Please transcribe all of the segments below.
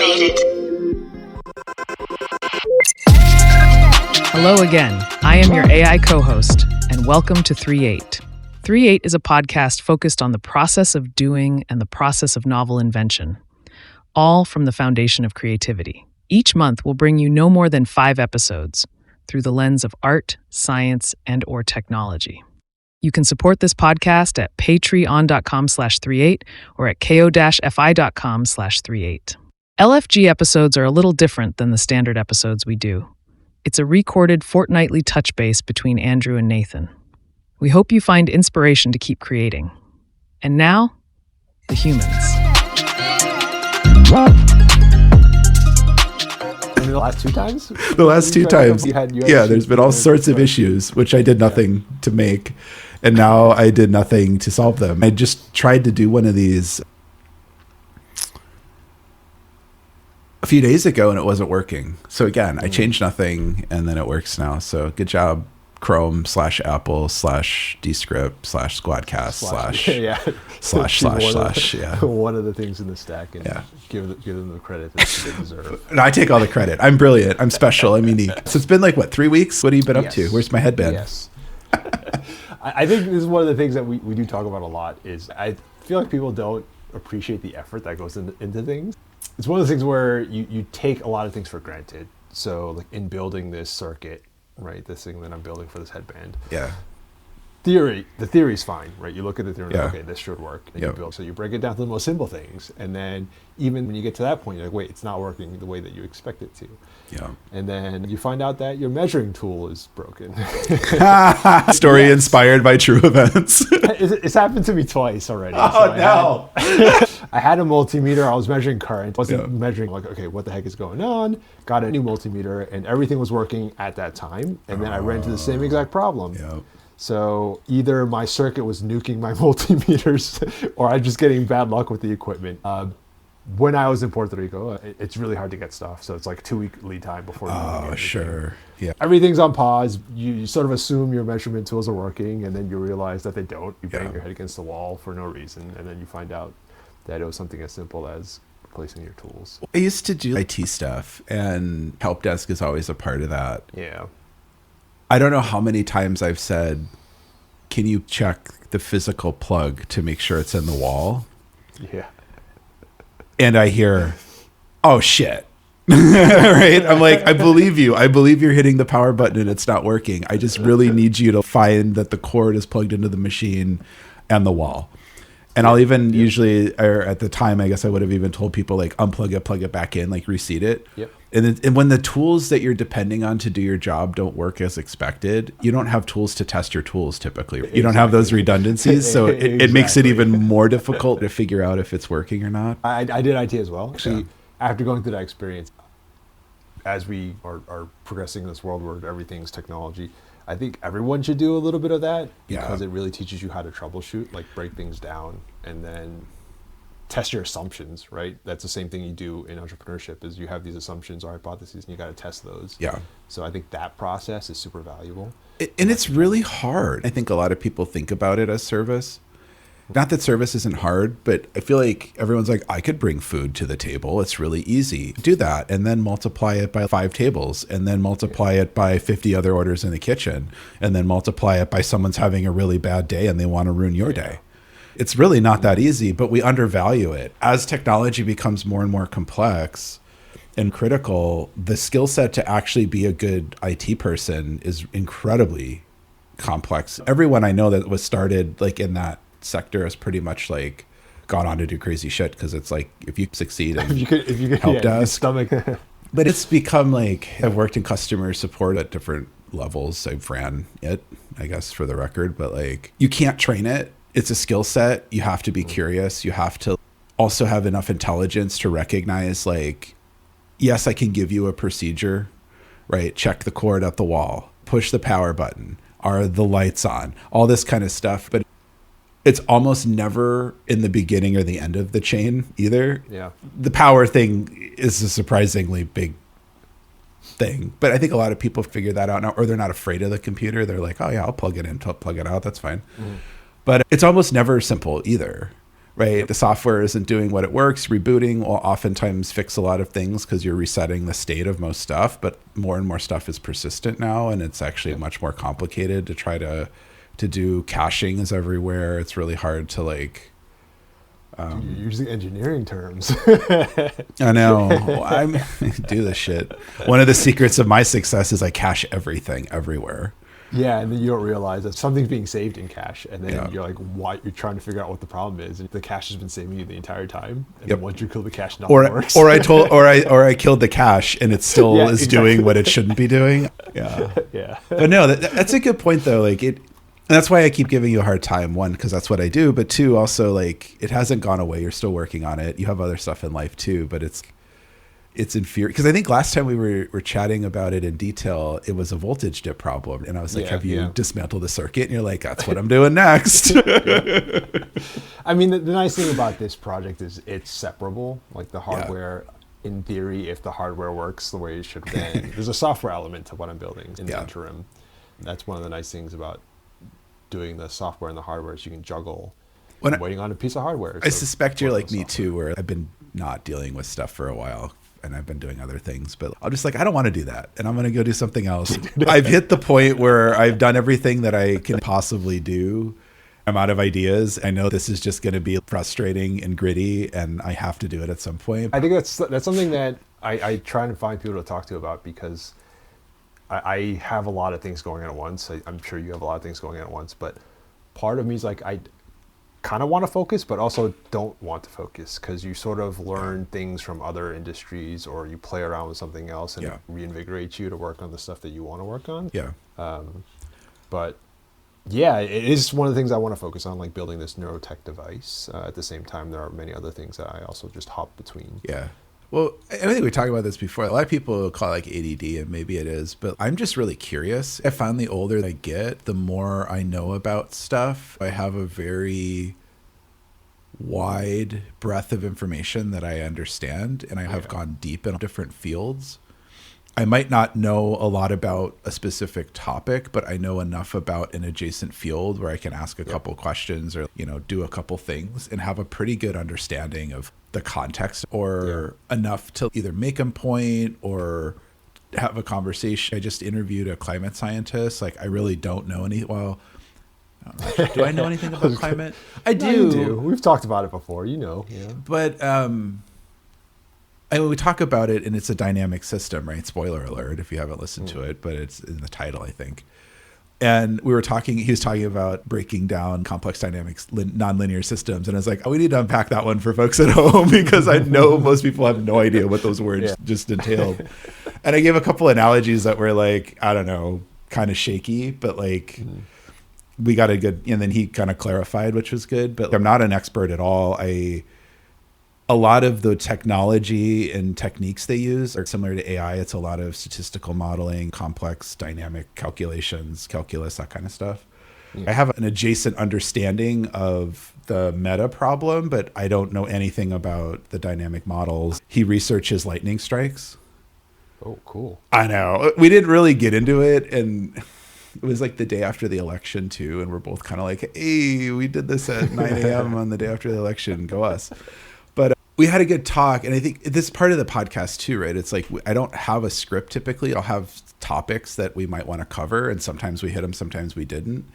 activated. Hello again. I am your AI co-host, and welcome to 3.8. 3.8 is a podcast focused on the process of doing and the process of novel invention, all from the foundation of creativity. Each month will bring you no more than 5 episodes through the lens of art, science, and/or technology. You can support this podcast at patreon.com/38 or at ko-fi.com/38. LFG episodes are a little different than the standard episodes we do. It's a recorded fortnightly touch base between Andrew and Nathan. We hope you find inspiration to keep creating. And now, the humans. The last 2 times? The last 2 times. You had there's been all sorts of issues, which I did nothing to make. And now I did nothing to solve them. I just tried to do one of these a few days ago and it wasn't working. So again, I changed nothing and then it works now. So good job, Chrome /Apple/Descript /Squadcast / one of the things in the stack, and give them the credit that they deserve. No, I take all the credit. I'm brilliant. I'm special. I'm unique. So it's been like, what, 3 weeks? What have you been up to? Where's my headband? Yes. I think this is one of the things that we do talk about a lot is I feel like people don't appreciate the effort that goes into things. It's one of the things where you take a lot of things for granted. So like in building this circuit, right, this thing that I'm building for this headband. Yeah. The theory's fine, right? You look at the theory, okay, this should work. And Yep. you build, so you break it down to the most simple things. And then even when you get to that point, you're like, wait, it's not working the way that you expect it to. Yeah. And then you find out that your measuring tool is broken. Story inspired by true events. It's happened to me twice already. No. I had a multimeter. I was measuring current. I wasn't measuring like, okay, what the heck is going on? Got a new multimeter and everything was working at that time. And then I ran into the same exact problem. Yeah. So either my circuit was nuking my multimeters or I was just getting bad luck with the equipment. When I was in Puerto Rico, it's really hard to get stuff. So it's like 2-week lead time before. Oh, sure. Yeah. Everything's on pause. You sort of assume your measurement tools are working and then you realize that they don't. You bang your head against the wall for no reason. And then you find out that it was something as simple as replacing your tools. I used to do IT stuff and help desk is always a part of that. Yeah. I don't know how many times I've said, can you check the physical plug to make sure it's in the wall? Yeah. And I hear, oh shit. Right? I'm like, I believe you. I believe you're hitting the power button and it's not working. I just really need you to find that the cord is plugged into the machine and the wall. And I'll even usually, or at the time, I guess I would have even told people like unplug it, plug it back in, like reseat it. Yep. And when the tools that you're depending on to do your job don't work as expected, you don't have tools to test your tools typically. You don't have those redundancies. So it makes it even more difficult to figure out if it's working or not. I did IT as well. Actually, after going through that experience, as we are progressing in this world where everything's technology, I think everyone should do a little bit of that because it really teaches you how to troubleshoot, like break things down and then test your assumptions, right? That's the same thing you do in entrepreneurship is you have these assumptions or hypotheses and you got to test those. Yeah. So I think that process is super valuable. And it's really hard. I think a lot of people think about it as service. Not that service isn't hard, but I feel like everyone's like, I could bring food to the table. It's really easy. Do that and then multiply it by 5 tables and then multiply it by 50 other orders in the kitchen and then multiply it by someone's having a really bad day and they want to ruin your day. It's really not that easy, but we undervalue it. As technology becomes more and more complex and critical, the skill set to actually be a good IT person is incredibly complex. Everyone I know that was started like in that sector has pretty much like gone on to do crazy shit because it's like if you succeed and if you could help desk, stomach. But it's become like I've worked in customer support at different levels. I've ran it, I guess, for the record, but like you can't train it. It's a skill set. You have to be curious. You have to also have enough intelligence to recognize like, yes, I can give you a procedure, right? Check the cord at the wall, push the power button. Are the lights on? All this kind of stuff. But it's almost never in the beginning or the end of the chain either. Yeah. The power thing is a surprisingly big thing, but I think a lot of people figure that out now, or they're not afraid of the computer. They're like, oh yeah, I'll plug it in, plug it out. That's fine. But it's almost never simple either, right? The software isn't doing what it works. Rebooting will oftentimes fix a lot of things because you're resetting the state of most stuff, but more and more stuff is persistent now, and it's actually much more complicated to try to do. Caching is everywhere. It's really hard to like... You're using engineering terms. I know. I do this shit. One of the secrets of my success is I cache everything everywhere. Yeah, and then you don't realize that something's being saved in cache, and then you're like, "What?" You're trying to figure out what the problem is, and the cache has been saving you the entire time. And then once you kill the cache, nothing works. Or I killed the cache, and it still is doing what it shouldn't be doing. Yeah, yeah. But no, that's a good point though. Like it. And that's why I keep giving you a hard time. One, because that's what I do. But two, also, like, it hasn't gone away. You're still working on it. You have other stuff in life too. But it's infuriating. Because I think last time we were chatting about it in detail, it was a voltage dip problem. And I was like, have you dismantled the circuit? And you're like, that's what I'm doing next. I mean, the nice thing about this project is it's separable. Like the hardware, in theory, if the hardware works the way it should then, there's a software element to what I'm building in the interim. That's one of the nice things about doing the software and the hardware is you can juggle waiting on a piece of hardware. I suspect you're like me too, where I've been not dealing with stuff for a while and I've been doing other things, but I'm just like, I don't want to do that. And I'm going to go do something else. I've hit the point where I've done everything that I can possibly do. I'm out of ideas. I know this is just going to be frustrating and gritty and I have to do it at some point. I think that's something that I try to find people to talk to about, because I have a lot of things going on at once. I'm sure you have a lot of things going on at once, but part of me is like, I kind of want to focus, but also don't want to focus, because you sort of learn things from other industries, or you play around with something else and it reinvigorates you to work on the stuff that you want to work on. Yeah. But yeah, it is one of the things I want to focus on, like building this neurotech device. At the same time, there are many other things that I also just hop between. Yeah. Well, I think we talked about this before. A lot of people call it like ADD, and maybe it is, but I'm just really curious. I find the older I get, the more I know about stuff. I have a very wide breadth of information that I understand, and I have gone deep in different fields. I might not know a lot about a specific topic, but I know enough about an adjacent field where I can ask a couple questions or, do a couple things and have a pretty good understanding of the context, or enough to either make a point or have a conversation. I just interviewed a climate scientist. Like, I really don't know any, do I know anything about climate? I do. No, you do. We've talked about it before, But, we talk about it, and it's a dynamic system, right? Spoiler alert if you haven't listened to it, but it's in the title, I think. And he was talking about breaking down complex dynamics, nonlinear systems. And I was like, we need to unpack that one for folks at home, because I know most people have no idea what those words just entailed. And I gave a couple analogies that were like, I don't know, kind of shaky, but like we got a good, and then he kind of clarified, which was good. But I'm not an expert at all. A lot of the technology and techniques they use are similar to AI. It's a lot of statistical modeling, complex dynamic calculations, calculus, that kind of stuff. I have an adjacent understanding of the meta problem, but I don't know anything about the dynamic models. He researches lightning strikes. Oh, cool. I know. We didn't really get into it, and it was like the day after the election too, and we're both kind of like, hey, we did this at 9 a.m. on the day after the election. Go us. But we had a good talk, and I think this is part of the podcast too, right? It's like I don't have a script typically. I'll have topics that we might want to cover, and sometimes we hit them, sometimes we didn't.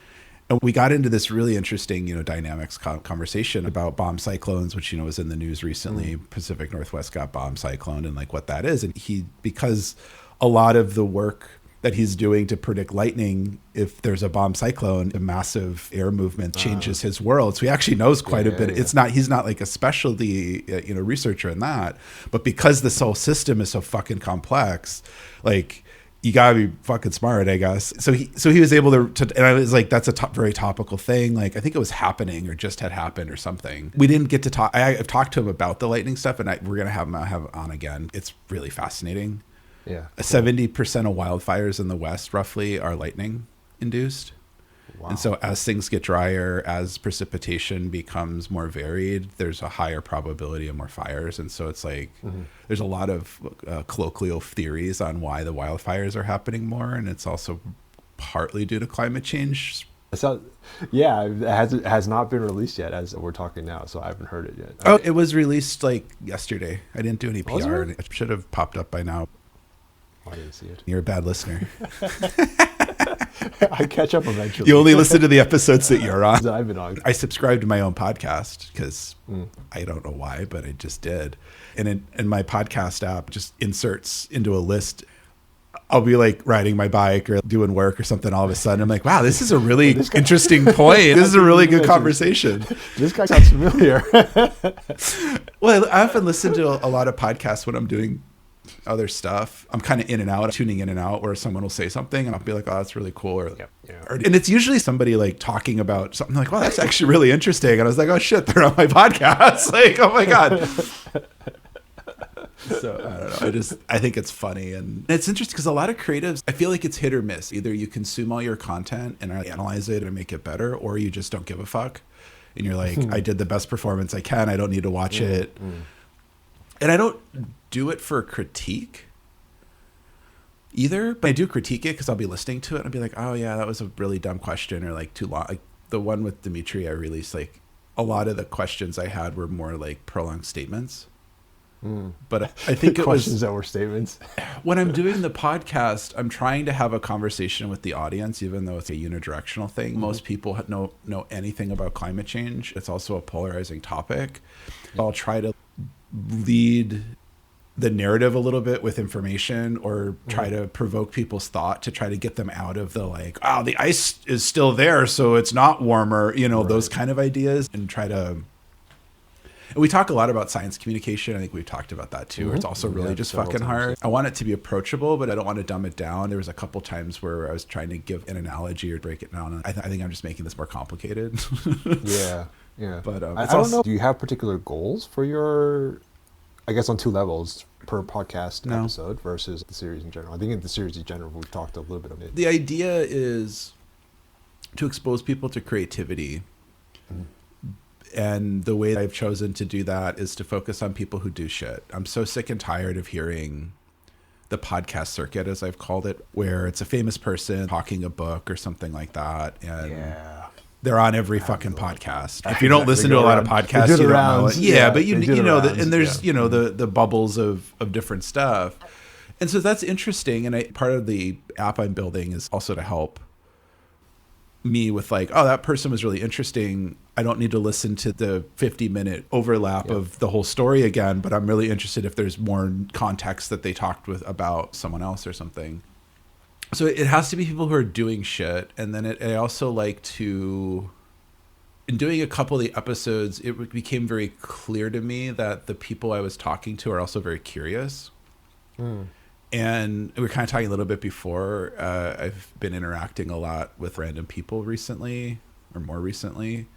And we got into this really interesting, dynamics conversation about bomb cyclones, which, was in the news recently. Pacific Northwest got bomb cyclone, and like what that is. And because a lot of the work that he's doing to predict lightning, if there's a bomb cyclone, a massive air movement changes his world. So he actually knows quite a bit. Yeah. He's not like a specialty, researcher in that, but because this whole system is so fucking complex, like you gotta be fucking smart, I guess. So he was able to and I was like, that's a very topical thing. Like, I think it was happening or just had happened or something. We didn't get to talk. I've talked to him about the lightning stuff, and we're going to have him on again. It's really fascinating. Yeah. 70% of wildfires in the West roughly are lightning induced. Wow. And so as things get drier, as precipitation becomes more varied, there's a higher probability of more fires. And so it's like there's a lot of colloquial theories on why the wildfires are happening more. And it's also partly due to climate change, So, yeah, it has not been released yet as we're talking now, so I haven't heard it yet. Oh, it was released like yesterday. I didn't do any PR. Was it? It should have popped up by now. I didn't see it. You're a bad listener. I catch up eventually. You only listen to the episodes that you're on. That I've been on. I subscribed to my own podcast because I don't know why, but I just did. And in my podcast app just inserts into a list. I'll be like riding my bike or doing work or something. All of a sudden, I'm like, wow, this is a really interesting point. This is a really good conversation. This guy sounds familiar. Well, I often listen to a lot of podcasts when I'm doing other stuff. I'm kind of in and out, tuning in and out, where someone will say something and I'll be like, oh, that's really cool. And it's usually somebody like talking about something like, well, that's actually really interesting. And I was like, oh shit, they're on my podcast. Like, oh my God. So I don't know. I think it's funny. And it's interesting because a lot of creatives, I feel like it's hit or miss. Either you consume all your content and analyze it and make it better, or you just don't give a fuck. And you're like, I did the best performance I can. I don't need to watch it. And I don't do it for critique either, but I do critique it because I'll be listening to it and I'll be like, oh yeah, that was a really dumb question, or like too long. Like the one with Dimitri I released, like a lot of the questions I had were more like prolonged statements. But I think it questions that were statements. When I'm doing the podcast, I'm trying to have a conversation with the audience, even though it's a unidirectional thing. Most people know anything about climate change. It's also a polarizing topic. I'll try to lead the narrative a little bit with information, or try to provoke people's thought to try to get them out of the like, oh, the ice is still there, so it's not warmer, those kind of ideas, and try to. And we talk a lot about science communication. I think we've talked about that too. It's also really just fucking hard. I want it to be approachable, but I don't want to dumb it down. There was a couple times where I was trying to give an analogy or break it down. And I think I'm just making this more complicated. Yeah. But I don't know. Do you have particular goals for your, I guess on two levels, per podcast episode versus the series in general? I think in the series in general, we've talked a little bit of it. The idea is to expose people to creativity. And the way I've chosen to do that is to focus on people who do shit. I'm so sick and tired of hearing the podcast circuit, as I've called it, where it's a famous person talking a book or something like that. And they're on every fucking podcast. If you don't listen to a lot of podcasts, you don't know it. Yeah, but you know that, and there's the bubbles of different stuff. And so that's interesting. And part of the app I'm building is also to help me with like, oh, that person was really interesting. I don't need to listen to the 50-minute overlap of the whole story again, but I'm really interested if there's more context that they talked about someone else or something. So it has to be people who are doing shit. And then I also like to, in doing a couple of the episodes, it became very clear to me that the people I was talking to are also very curious. And we were kind of talking a little bit before. I've been interacting a lot with random people recently, or more recently.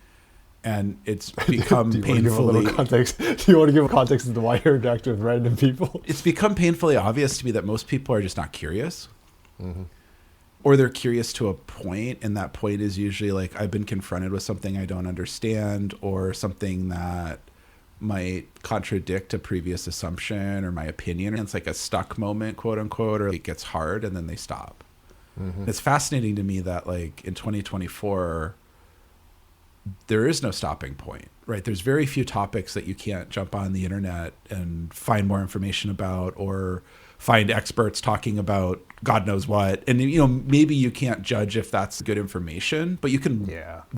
And it's become painfully. Do you want to give a context as to why you're interacting with random people? It's become painfully obvious to me that most people are just not curious. Or they're curious to a point, and that point is usually like, I've been confronted with something I don't understand, or something that might contradict a previous assumption or my opinion. And it's like a stuck moment, quote unquote, or it gets hard and then they stop. It's fascinating to me that like in 2024, there is no stopping point, right? There's very few topics that you can't jump on the internet and find more information about, or find experts talking about God knows what. And, maybe you can't judge if that's good information, but you can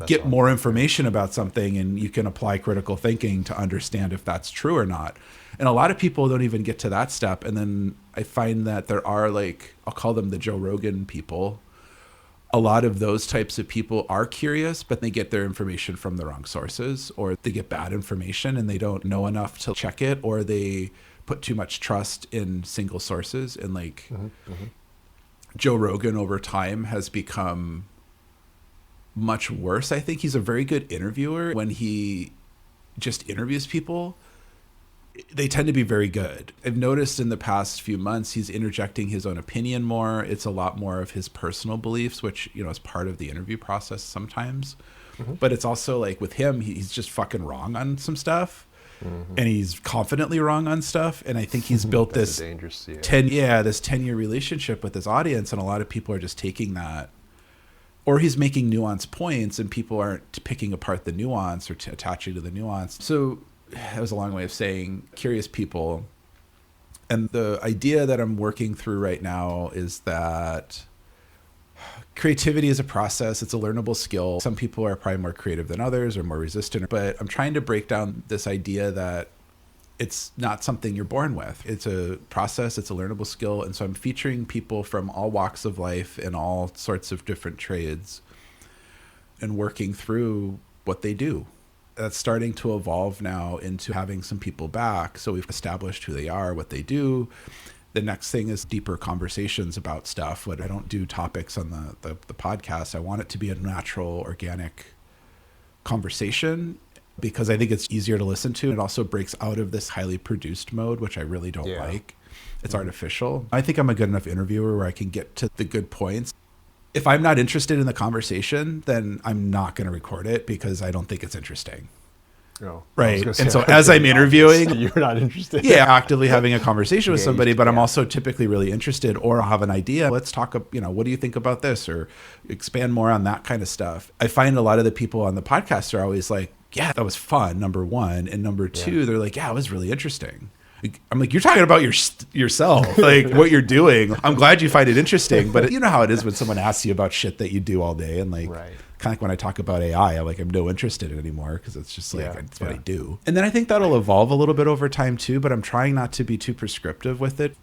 get more information about something, and you can apply critical thinking to understand if that's true or not. And a lot of people don't even get to that step. And then I find that there are like, I'll call them the Joe Rogan people. A lot of those types of people are curious, but they get their information from the wrong sources, or they get bad information and they don't know enough to check it, or they put too much trust in single sources. And like Joe Rogan over time has become much worse. I think he's a very good interviewer. When he just interviews people, they tend to be very good. I've noticed in the past few months, he's interjecting his own opinion more. It's a lot more of his personal beliefs, which, is part of the interview process sometimes. But it's also like with him, he's just fucking wrong on some stuff. And he's confidently wrong on stuff. And I think he's built this 10-year relationship with his audience. And a lot of people are just taking that or he's making nuanced points and people aren't picking apart the nuance or attaching to the nuance. So that was a long way of saying curious people. And the idea that I'm working through right now is that creativity is a process. It's a learnable skill. Some people are probably more creative than others or more resistant, but I'm trying to break down this idea that it's not something you're born with. It's a process. It's a learnable skill. And so I'm featuring people from all walks of life and all sorts of different trades and working through what they do. That's starting to evolve now into having some people back. So we've established who they are, what they do. The next thing is deeper conversations about stuff. But I don't do topics on the podcast. I want it to be a natural, organic conversation because I think it's easier to listen to. It also breaks out of this highly produced mode, which I really don't like. It's artificial. I think I'm a good enough interviewer where I can get to the good points. If I'm not interested in the conversation, then I'm not going to record it because I don't think it's interesting. Oh, right. And so as I'm interviewing, you're not interested. Yeah, actively having a conversation with somebody, but I'm also typically really interested or I'll have an idea. Let's talk, what do you think about this? Or expand more on that kind of stuff. I find a lot of the people on the podcast are always like, yeah, that was fun, number one. And number two, they're like, yeah, it was really interesting. I'm like, you're talking about yourself, like what you're doing. I'm glad you find it interesting, but you know how it is when someone asks you about shit that you do all day. And like, kind of like when I talk about AI, I'm no interest in it anymore because it's just like, it's what I do. And then I think that'll evolve a little bit over time too, but I'm trying not to be too prescriptive with it.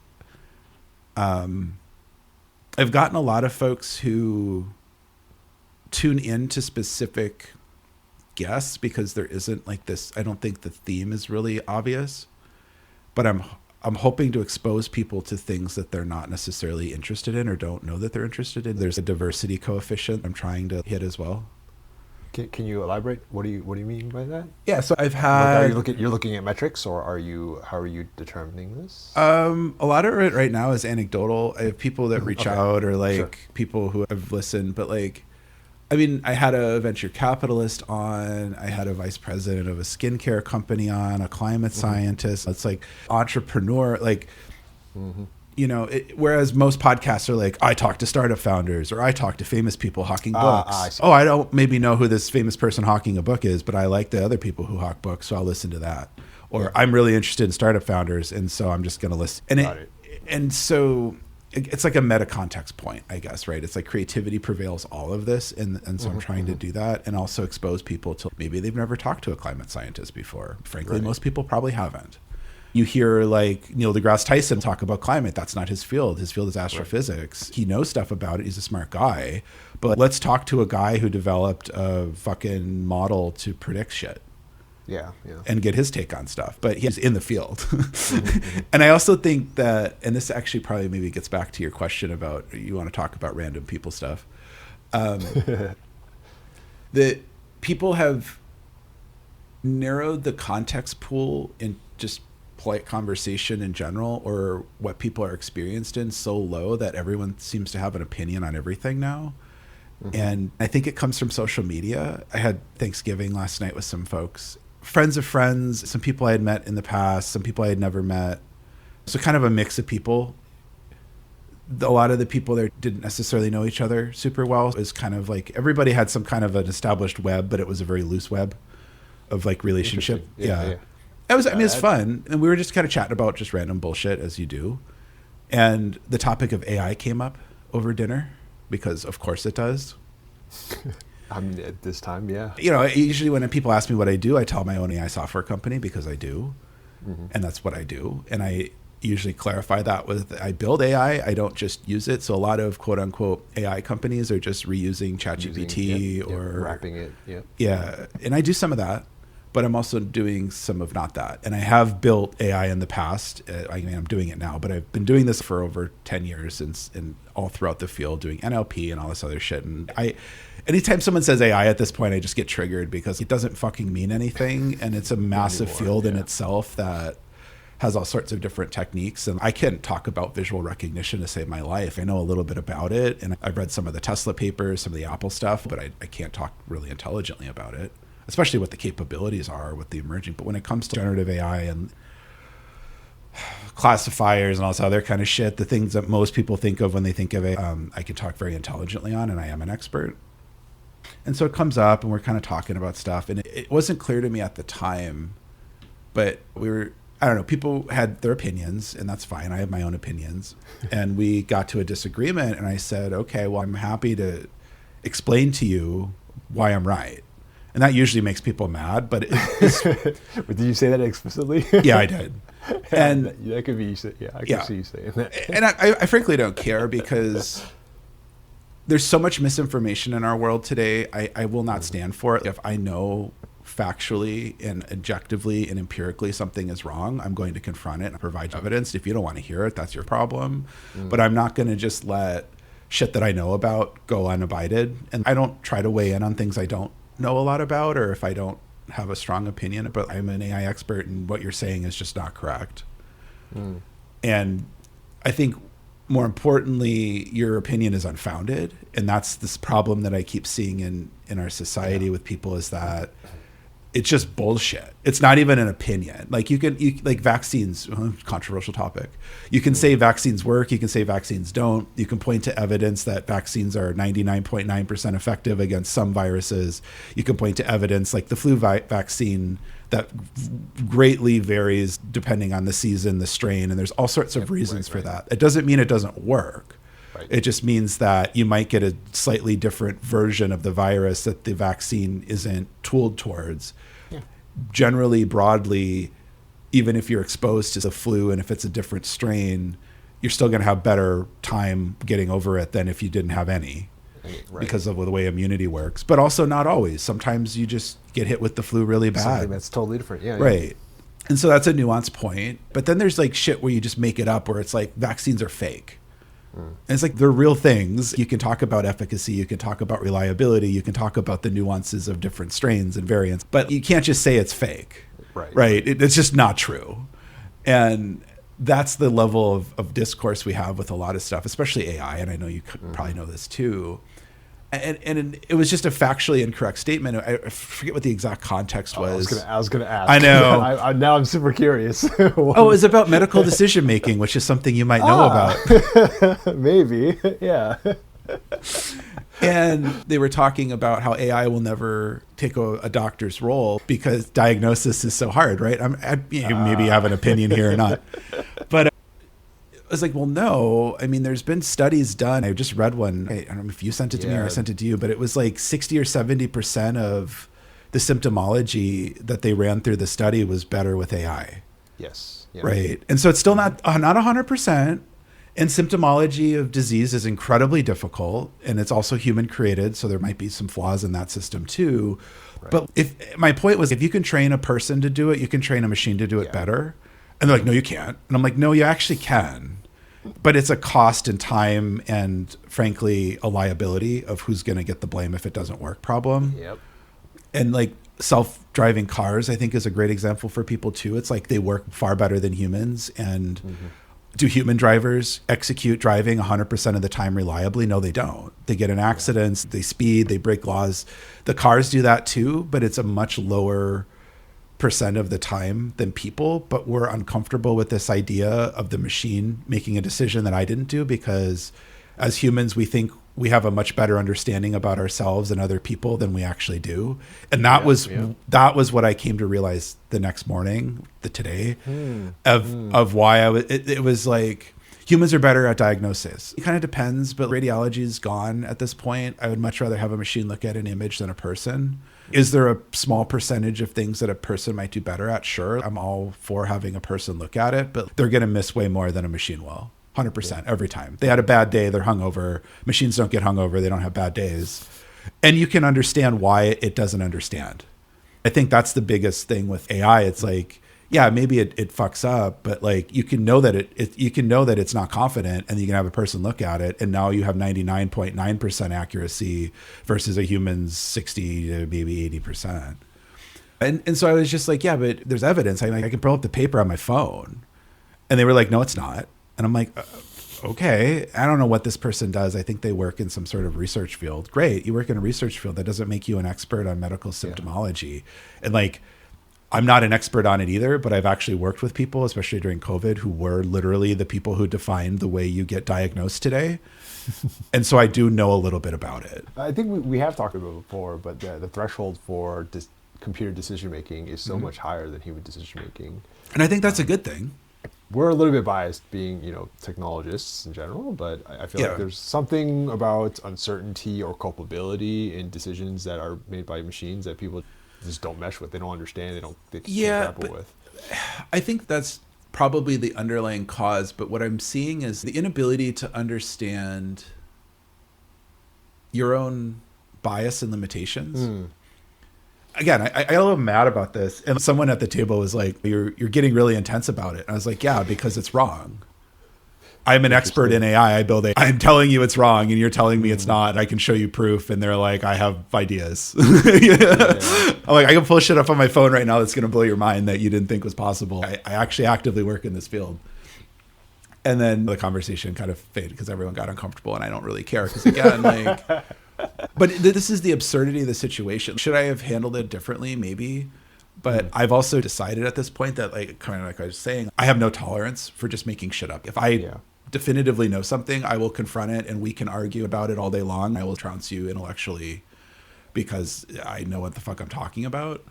I've gotten a lot of folks who tune into specific guests because there isn't like this, I don't think the theme is really obvious. But I'm hoping to expose people to things that they're not necessarily interested in or don't know that they're interested in. There's a diversity coefficient I'm trying to hit as well. Can you elaborate? What do you mean by that? Yeah, so I've had. You're looking at metrics, or how are you determining this? A lot of it right now is anecdotal. I have people that reach out or people who have listened, but I had a venture capitalist on, I had a vice president of a skincare company on, a climate scientist. It's like entrepreneur, whereas most podcasts are like, I talk to startup founders or I talk to famous people hawking books. I don't maybe know who this famous person hawking a book is, but I like the other people who hawk books, so I'll listen to that. Or I'm really interested in startup founders, and so I'm just going to listen. And so it's like a meta context point, I guess, right? It's like creativity prevails all of this. And so I'm trying to do that and also expose people to maybe they've never talked to a climate scientist before. Frankly, most people probably haven't. You hear like Neil deGrasse Tyson talk about climate. That's not his field. His field is astrophysics. He knows stuff about it. He's a smart guy. But let's talk to a guy who developed a fucking model to predict shit. And get his take on stuff, but he's in the field. And I also think that, and this actually probably maybe gets back to your question about, you want to talk about random people stuff, that people have narrowed the context pool in just polite conversation in general, or what people are experienced in, so low that everyone seems to have an opinion on everything now. And I think it comes from social media. I had Thanksgiving last night with some folks, friends of friends, some people I had met in the past, some people I had never met. So kind of a mix of people. A lot of the people there didn't necessarily know each other super well. It was kind of like everybody had some kind of an established web, but it was a very loose web of like relationship. It was, it's fun. And we were just kind of chatting about just random bullshit as you do. And the topic of AI came up over dinner because of course it does. At this time, usually when people ask me what I do, I tell my own AI software company because I do. And that's what I do. And I usually clarify that with, I build AI, I don't just use it. So a lot of quote unquote AI companies are just reusing ChatGPT or wrapping it. And I do some of that, but I'm also doing some of not that. And I have built AI in the past. I'm doing it now, but I've been doing this for over 10 years and all throughout the field doing NLP and all this other shit. And anytime someone says AI at this point, I just get triggered because it doesn't fucking mean anything. And it's a massive field in itself that has all sorts of different techniques. And I can't talk about visual recognition to save my life. I know a little bit about it. And I've read some of the Tesla papers, some of the Apple stuff, but I can't talk really intelligently about it, especially what the capabilities are with the emerging. But when it comes to generative AI and classifiers and all this other kind of shit, the things that most people think of when they think of it, I can talk very intelligently on, and I am an expert. And so it comes up and we're kind of talking about stuff. And it wasn't clear to me at the time, but I don't know, people had their opinions, and that's fine. I have my own opinions. And we got to a disagreement, and I said, okay, well, I'm happy to explain to you why I'm right. And that usually makes people mad, but But did you say that explicitly? Yeah, I did. And that could be, I can see you saying that. And I frankly don't care, because there's so much misinformation in our world today. I will not stand for it. If I know factually and objectively and empirically something is wrong, I'm going to confront it and provide evidence. If you don't want to hear it, that's your problem. But I'm not going to just let shit that I know about go unabided. And I don't try to weigh in on things I don't know a lot about, or if I don't have a strong opinion. But I'm an AI expert, and what you're saying is just not correct. And I think more importantly, your opinion is unfounded. And that's this problem that I keep seeing in our society with people, is that it's just bullshit. It's not even an opinion. Like like vaccines, controversial topic. You can say vaccines work. You can say vaccines don't. You can point to evidence that vaccines are 99.9% effective against some viruses. You can point to evidence like the flu vaccine that greatly varies depending on the season, the strain, and there's all sorts of reasons for that. It doesn't mean it doesn't work. It just means that you might get a slightly different version of the virus that the vaccine isn't tooled towards. Generally, broadly, even if you're exposed to the flu and if it's a different strain, you're still going to have better time getting over it than if you didn't have any, because of the way immunity works. But also not always. Sometimes you just get hit with the flu really bad. Something that's totally different. Right. And so that's a nuanced point. But then there's like shit where you just make it up, where it's like vaccines are fake. And it's like they're real things. You can talk about efficacy, you can talk about reliability, you can talk about the nuances of different strains and variants, but you can't just say it's fake. Right? It's just not true. And that's the level of discourse we have with a lot of stuff, especially AI. And I know you probably know this too. And it was just a factually incorrect statement. I forget what the exact context was. I was gonna ask. I know. Now I'm super curious. It was about medical decision making, which is something you might know about. Maybe, yeah. And they were talking about how AI will never take a doctor's role because diagnosis is so hard, right? Maybe you have an opinion here or not, but I was like, well, no. I mean, there's been studies done. I just read one. I don't know if you sent it to me or I sent it to you, but it was like 60 or 70% of the symptomology that they ran through the study was better with AI. Yes. Right. And so it's still not 100%. And symptomology of disease is incredibly difficult, and it's also human created. So there might be some flaws in that system too. But my point was, if you can train a person to do it, you can train a machine to do it better. And they're like, no, you can't. And I'm like, no, you actually can. But it's a cost and time and, frankly, a liability of who's going to get the blame if it doesn't work problem. And like self-driving cars, I think, is a great example for people too. It's like they work far better than humans. And do human drivers execute driving 100% of the time reliably? No, they don't. They get in accidents, they speed, they break laws. The cars do that too, but it's a much lower percent of the time than people. But we're uncomfortable with this idea of the machine making a decision that I didn't do, because as humans, we think we have a much better understanding about ourselves and other people than we actually do. And that was what I came to realize the next morning, today, of why it was like, humans are better at diagnosis. It kind of depends, but radiology is gone at this point. I would much rather have a machine look at an image than a person. Is there a small percentage of things that a person might do better at? Sure. I'm all for having a person look at it, but they're going to miss way more than a machine will. 100% every time. They had a bad day, they're hungover. Machines don't get hungover, they don't have bad days. And you can understand why it doesn't understand. I think that's the biggest thing with AI. It's like, yeah, maybe it fucks up, but like you can know that it's not confident, and you can have a person look at it, and now you have 99.9% accuracy versus a human's 60 to maybe 80%. And so I was just like, yeah, but there's evidence. I can pull up the paper on my phone. And they were like, no, it's not. And I'm like, okay, I don't know what this person does. I think they work in some sort of research field. Great, you work in a research field. That doesn't make you an expert on medical symptomology. And like, I'm not an expert on it either, but I've actually worked with people, especially during COVID, who were literally the people who defined the way you get diagnosed today. And so I do know a little bit about it. I think we have talked about it before, but the threshold for computer decision making is so much higher than human decision making. And I think that's a good thing. We're a little bit biased being, technologists in general, but I feel like there's something about uncertainty or culpability in decisions that are made by machines that people just don't mesh with. They don't understand. They can't grapple with. I think that's probably the underlying cause, but what I'm seeing is the inability to understand your own bias and limitations. Again, I got a little mad about this, and someone at the table was like, you're getting really intense about it. And I was like, yeah, because it's wrong. I'm an expert in AI. I build AI. I'm telling you it's wrong, and you're telling me it's not. I can show you proof. And they're like, I have ideas. I'm like, I can pull shit up on my phone right now that's going to blow your mind that you didn't think was possible. I actually actively work in this field. And then the conversation kind of faded because everyone got uncomfortable, and I don't really care because, again, like... But this is the absurdity of the situation. Should I have handled it differently? Maybe. But I've also decided at this point that, like, kind of like I was saying, I have no tolerance for just making shit up. If I definitively know something, I will confront it, and we can argue about it all day long. I will trounce you intellectually because I know what the fuck I'm talking about.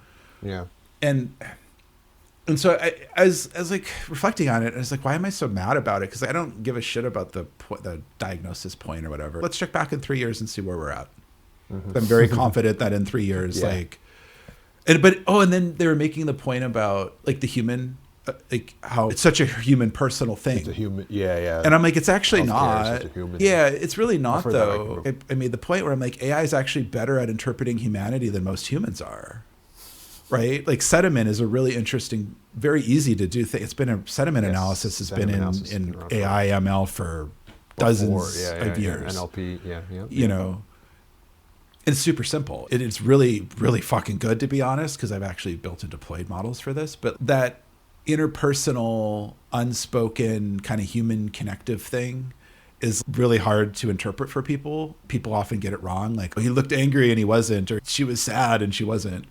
Yeah. And so as like reflecting on it, I was like, why am I so mad about it? Because I don't give a shit about the diagnosis point or whatever. Let's check back in 3 years and see where we're at. I'm very confident that in 3 years, and then they were making the point about like the human, like how it's such a human personal thing. It's a human, yeah. And I'm like, it's actually not. Human It's really not though. I made the point where I'm like, AI is actually better at interpreting humanity than most humans are. Right? Like sentiment is a really interesting, very easy to do thing. It's been a sentiment analysis has been in AI ML for dozens of years. NLP, It's super simple. It's really, really fucking good, to be honest, because I've actually built and deployed models for this. But that interpersonal, unspoken kind of human connective thing is really hard to interpret for people. People often get it wrong. Like, oh, he looked angry and he wasn't, or she was sad and she wasn't.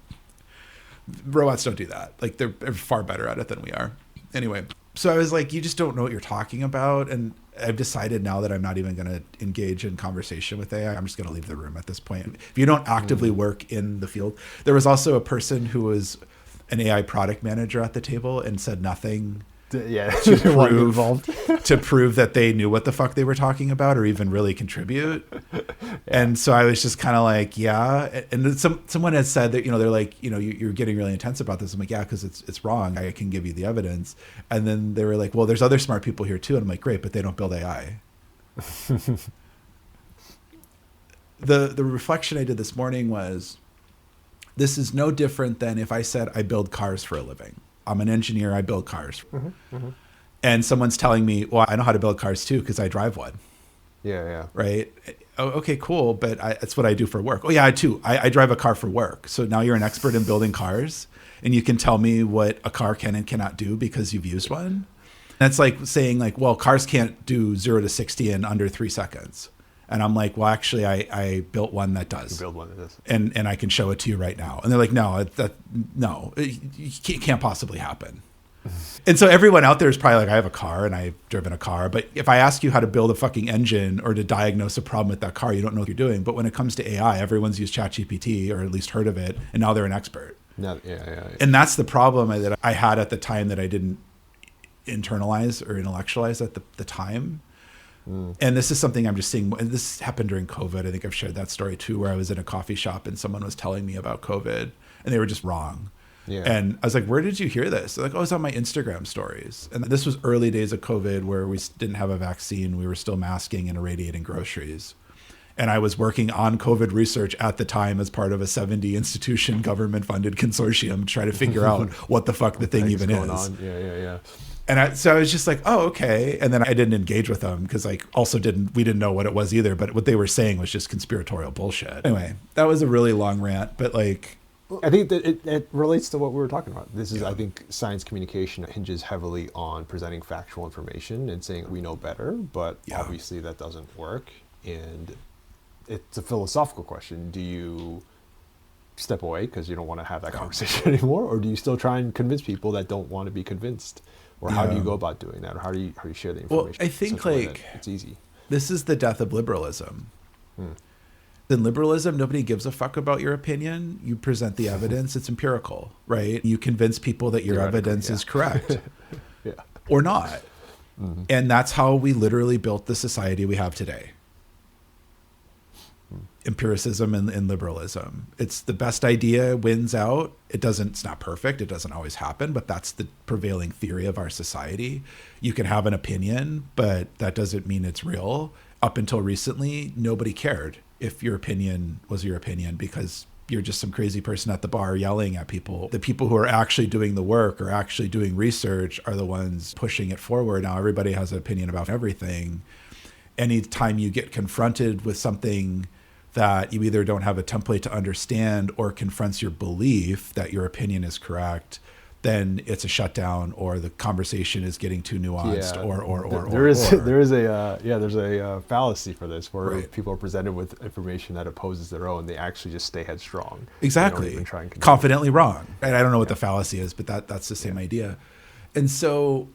Robots don't do that. Like they're far better at it than we are. Anyway, so I was like, you just don't know what you're talking about. And I've decided now that I'm not even going to engage in conversation with AI. I'm just going to leave the room at this point. If you don't actively work in the field, there was also a person who was an AI product manager at the table and said nothing to prove that they knew what the fuck they were talking about or even really contribute. And so I was just kind of like, yeah. And someone had said that, they're like, you're getting really intense about this. I'm like, yeah, because it's wrong. I can give you the evidence. And then they were like, well, there's other smart people here too. And I'm like, great, but they don't build AI. The reflection I did this morning was, this is no different than if I said I build cars for a living. I'm an engineer. I build cars. And someone's telling me, well, I know how to build cars too because I drive one. Yeah. Right? Oh, okay, cool. But that's what I do for work. Oh, yeah, I too. I drive a car for work. So now you're an expert in building cars and you can tell me what a car can and cannot do because you've used one. That's like saying like, well, cars can't do 0 to 60 in under 3 seconds. And I'm like, well, actually, I built one that does. You build one that does. And I can show it to you right now. And they're like, no, it can't possibly happen. And so everyone out there is probably like, I have a car and I've driven a car. But if I ask you how to build a fucking engine or to diagnose a problem with that car, you don't know what you're doing. But when it comes to AI, everyone's used ChatGPT or at least heard of it. And now they're an expert. Yeah. And that's the problem that I had at the time that I didn't internalize or intellectualize at the time. And this is something I'm just seeing. And this happened during COVID. I think I've shared that story too, where I was in a coffee shop and someone was telling me about COVID and they were just wrong. Yeah. And I was like, where did you hear this? They're like, oh, it's on my Instagram stories. And this was early days of COVID where we didn't have a vaccine. We were still masking and irradiating groceries. And I was working on COVID research at the time as part of a 70 institution government funded consortium to try to figure out what the fuck the thing even is. Yeah. And so I was just like, oh, okay. And then I didn't engage with them because we didn't know what it was either. But what they were saying was just conspiratorial bullshit. Anyway, that was a really long rant, but like. I think that it relates to what we were talking about. This is, I think, science communication hinges heavily on presenting factual information and saying we know better, but obviously that doesn't work. And it's a philosophical question. Do you step away because you don't want to have that conversation anymore, or do you still try and convince people that don't want to be convinced? Or how do you go about doing that? Or how do you share the information? Well, I think like it's easy. This is the death of liberalism. In liberalism, nobody gives a fuck about your opinion. You present the evidence. It's empirical, right? You convince people that your evidence is correct or not. And that's how we literally built the society we have today. Empiricism and liberalism. It's the best idea wins out. It's not perfect. It doesn't always happen, but that's the prevailing theory of our society. You can have an opinion, but that doesn't mean it's real. Up until recently, nobody cared if your opinion was your opinion because you're just some crazy person at the bar yelling at people. The people who are actually doing the work or actually doing research are the ones pushing it forward. Now everybody has an opinion about everything. Anytime you get confronted with something that you either don't have a template to understand or confronts your belief that your opinion is correct, then it's a shutdown or the conversation is getting too nuanced there's a fallacy for this where people are presented with information that opposes their own. They actually just stay headstrong. Exactly. Confidently wrong. And I don't know what the fallacy is, but that's the same idea. And so,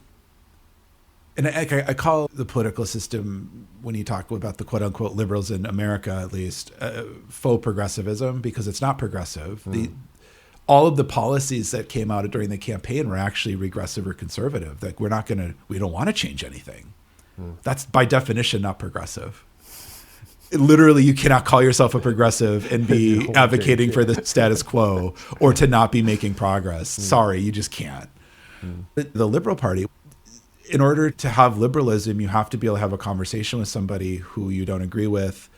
and I call the political system, when you talk about the quote unquote liberals in America, at least, faux progressivism, because it's not progressive. All of the policies that came out during the campaign were actually regressive or conservative. Like we don't want to change anything. That's by definition not progressive. Literally, you cannot call yourself a progressive and be advocating for the status quo or to not be making progress. Sorry, you just can't. The Liberal Party, in order to have liberalism, you have to be able to have a conversation with somebody who you don't agree with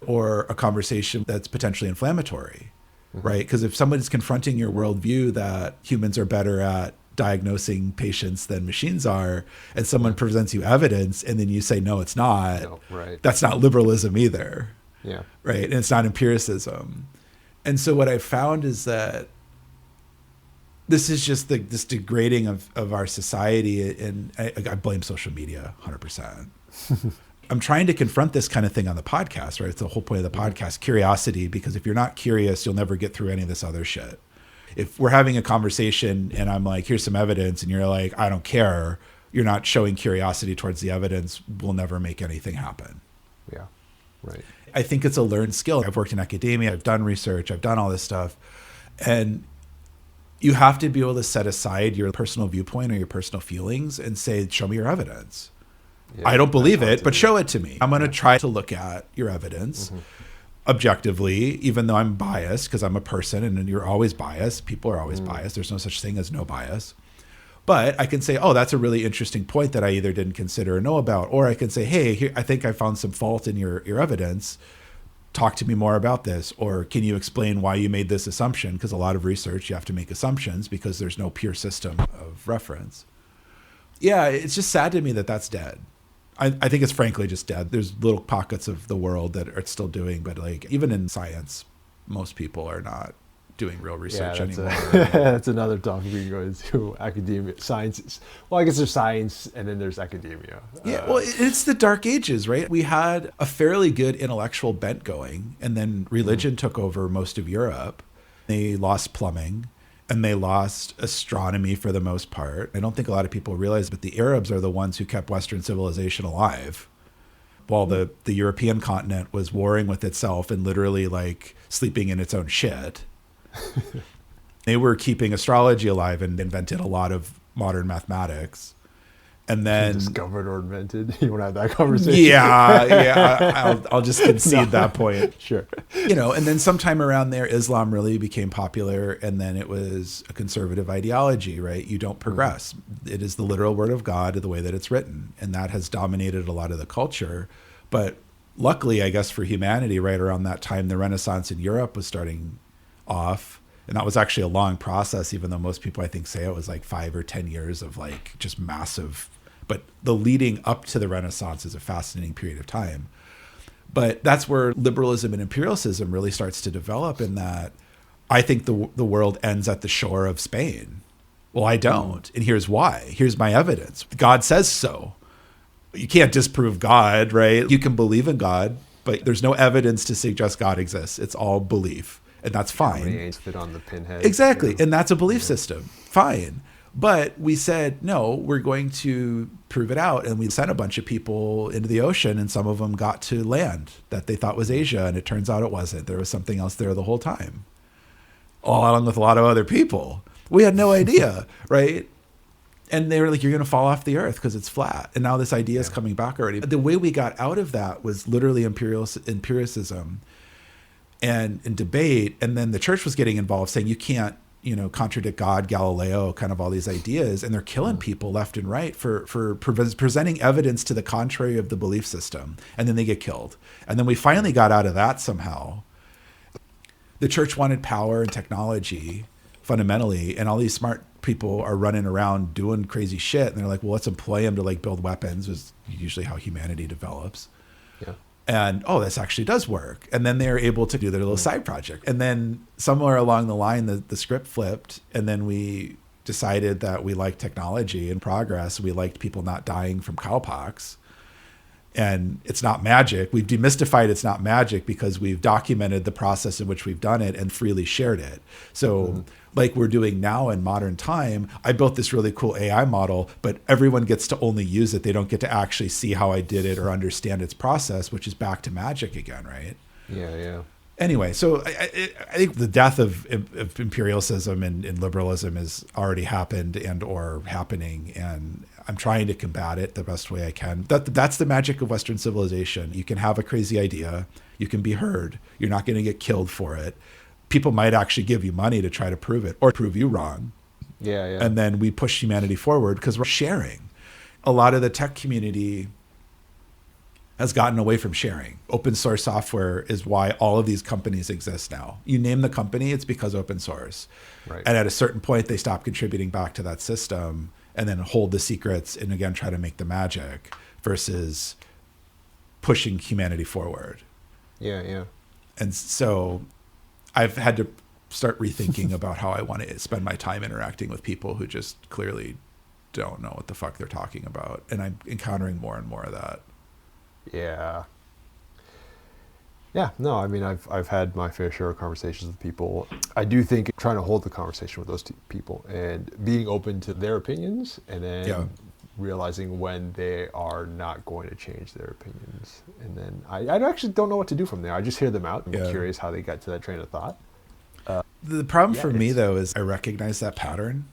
or a conversation that's potentially inflammatory. Right? Because if somebody's confronting your worldview that humans are better at diagnosing patients than machines are, and someone presents you evidence and then you say, no, it's not, that's not liberalism either. Yeah. Right. And it's not empiricism. And so what I found is that this is just this degrading of our society. And I blame social media 100%. I'm trying to confront this kind of thing on the podcast, right? It's the whole point of the podcast, curiosity, because if you're not curious, you'll never get through any of this other shit. If we're having a conversation and I'm like, here's some evidence, and you're like, I don't care, you're not showing curiosity towards the evidence, we'll never make anything happen. Yeah, right. I think it's a learned skill. I've worked in academia, I've done research, I've done all this stuff. And you have to be able to set aside your personal viewpoint or your personal feelings and say, show me your evidence. Yeah, I don't believe it, but show it to me. I'm going to try to look at your evidence objectively, even though I'm biased because I'm a person and you're always biased. People are always biased. There's no such thing as no bias. But I can say, oh, that's a really interesting point that I either didn't consider or know about. Or I can say, hey, here, I think I found some fault in your evidence. Talk to me more about this. Or can you explain why you made this assumption? Because a lot of research, you have to make assumptions because there's no pure system of reference. Yeah, it's just sad to me that that's dead. I think it's frankly just dead. There's little pockets of the world that are still doing, but like even in science, most people are not doing real research anymore. That's another topic we can go into. Academia, science. Well, I guess there's science and then there's academia. Yeah, well, it's the dark ages, right? We had a fairly good intellectual bent going, and then religion took over most of Europe. They lost plumbing. And they lost astronomy for the most part. I don't think a lot of people realize, but the Arabs are the ones who kept Western civilization alive while the European continent was warring with itself and literally like sleeping in its own shit. They were keeping astrology alive and invented a lot of modern mathematics. And then discovered or invented. You want to have that conversation? Yeah. I'll just concede that point. Sure. And then sometime around there, Islam really became popular, and then it was a conservative ideology, right? You don't progress. It is the literal word of God, the way that it's written, and that has dominated a lot of the culture. But luckily, I guess for humanity, right around that time, the Renaissance in Europe was starting off. And that was actually a long process, even though most people, I think, say it was like 5 or 10 years of like just massive. But the leading up to the Renaissance is a fascinating period of time. But that's where liberalism and empiricism really starts to develop, in that I think the world ends at the shore of Spain. Well, I don't. And here's why. Here's my evidence. God says so. You can't disprove God, right? You can believe in God, but there's no evidence to suggest God exists. It's all belief. and that's How fine. many ain'ts fit on the pinhead? Exactly. And that's a belief system. Fine. But we said, no, we're going to prove it out. And we sent a bunch of people into the ocean, and some of them got to land that they thought was Asia. And it turns out it wasn't. There was something else there the whole time, along with a lot of other people. We had no idea, right? And they were like, you're going to fall off the earth because it's flat. And now this idea is coming back already. The way we got out of that was literally empiricism and debate. And then the church was getting involved, saying you can't, contradict God, Galileo, kind of all these ideas. And they're killing people left and right for presenting evidence to the contrary of the belief system. And then they get killed. And then we finally got out of that somehow. The church wanted power and technology fundamentally, and all these smart people are running around doing crazy shit. And they're like, well, let's employ them to like build weapons, is usually how humanity develops. Yeah. And, this actually does work. And then they're able to do their little side project. And then somewhere along the line, the script flipped. And then we decided that we liked technology and progress. We liked people not dying from cowpox. And it's not magic. We've demystified it's not magic because we've documented the process in which we've done it and freely shared it. So like we're doing now in modern time, I built this really cool AI model, but everyone gets to only use it. They don't get to actually see how I did it or understand its process, which is back to magic again, right? Yeah. Anyway, so I think the death of empiricism and liberalism has already happened and or happening, and I'm trying to combat it the best way I can. That's the magic of Western civilization. You can have a crazy idea. You can be heard. You're not going to get killed for it. People might actually give you money to try to prove it or prove you wrong. Yeah. And then we push humanity forward because we're sharing. A lot of the tech community has gotten away from sharing. Open source software is why all of these companies exist now. You name the company, it's because open source. Right. And at a certain point, they stop contributing back to that system and then hold the secrets and again, try to make the magic versus pushing humanity forward. Yeah. And so I've had to start rethinking about how I want to spend my time interacting with people who just clearly don't know what the fuck they're talking about. And I'm encountering more and more of that. Yeah. No, I mean, I've had my fair share of conversations with people. I do think trying to hold the conversation with those people and being open to their opinions, and then realizing when they are not going to change their opinions. And then I actually don't know what to do from there. I just hear them out. I'm curious how they got to that train of thought. The problem for me, though, is I recognize that pattern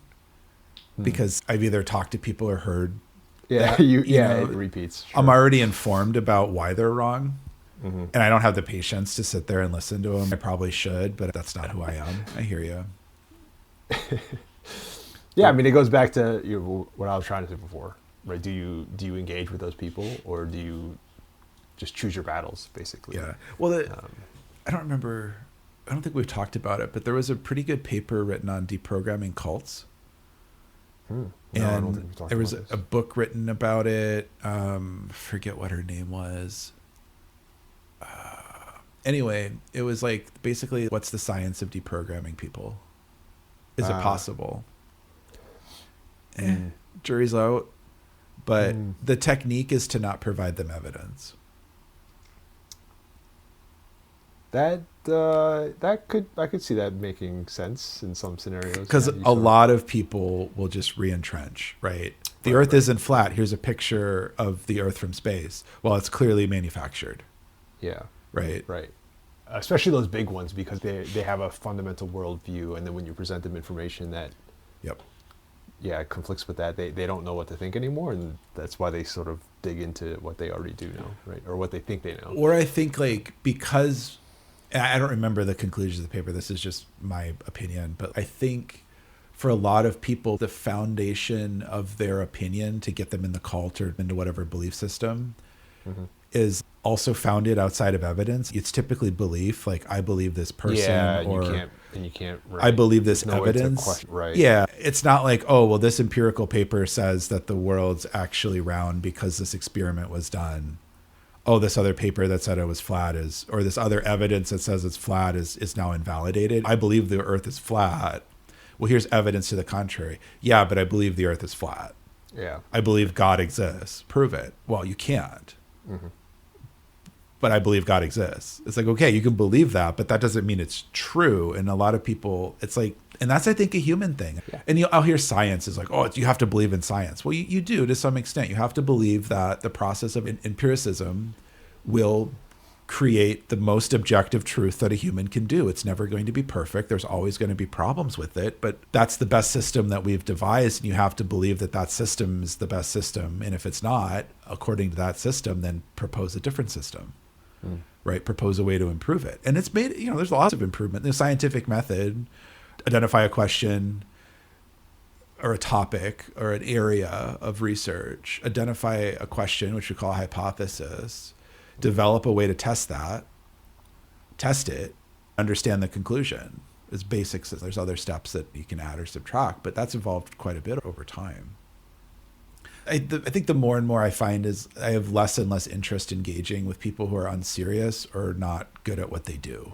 because I've either talked to people or heard. Yeah, that, it repeats. Sure. I'm already informed about why they're wrong. And I don't have the patience to sit there and listen to them. I probably should, but that's not who I am. I hear you. Yeah, I mean, it goes back to what I was trying to say before, right? Do you engage with those people, or do you just choose your battles, basically? Yeah. Well, I don't remember. I don't think we've talked about it, but there was a pretty good paper written on deprogramming cults. No, and there was a book written about it. Forget what her name was. Anyway, it was like basically, what's the science of deprogramming people? Is it possible? Jury's out. But the technique is to not provide them evidence. I could see that making sense in some scenarios. Because a lot of people will just re-entrench, right? The Earth isn't flat. Here's a picture of the Earth from space. Well, it's clearly manufactured. Yeah. Right. Especially those big ones, because they have a fundamental worldview, and then when you present them information that conflicts with that, they don't know what to think anymore, and that's why they sort of dig into what they already do know, right? Or what they think they know. Or I think because I don't remember the conclusions of the paper, this is just my opinion, but I think for a lot of people, the foundation of their opinion to get them in the cult or into whatever belief system is also founded outside of evidence. It's typically belief, like I believe this person, or you can't. I believe this evidence. Right. Yeah, it's not like, oh, well, this empirical paper says that the world's actually round because this experiment was done. Oh, this other paper that said it was flat or this other evidence that says it's flat is now invalidated. I believe the Earth is flat. Well, here's evidence to the contrary. Yeah, but I believe the Earth is flat. Yeah. I believe God exists. Prove it. Well, you can't. but I believe God exists. It's like, okay, you can believe that, but that doesn't mean it's true. And a lot of people, it's like, and that's, I think, a human thing. Yeah. And I'll hear science is like, oh, you have to believe in science. Well, you do to some extent. You have to believe that the process of empiricism will create the most objective truth that a human can do. It's never going to be perfect. There's always going to be problems with it, but that's the best system that we've devised. And you have to believe that that system is the best system. And if it's not, according to that system, then propose a different system, right? Propose a way to improve it. And it's made, there's lots of improvement. The scientific method, identify a question or a topic or an area of research, identify a question, which we call a hypothesis, develop a way to test it, understand the conclusion. It's basics. There's other steps that you can add or subtract, but that's evolved quite a bit over time. I think the more and more I find is I have less and less interest engaging with people who are unserious or not good at what they do.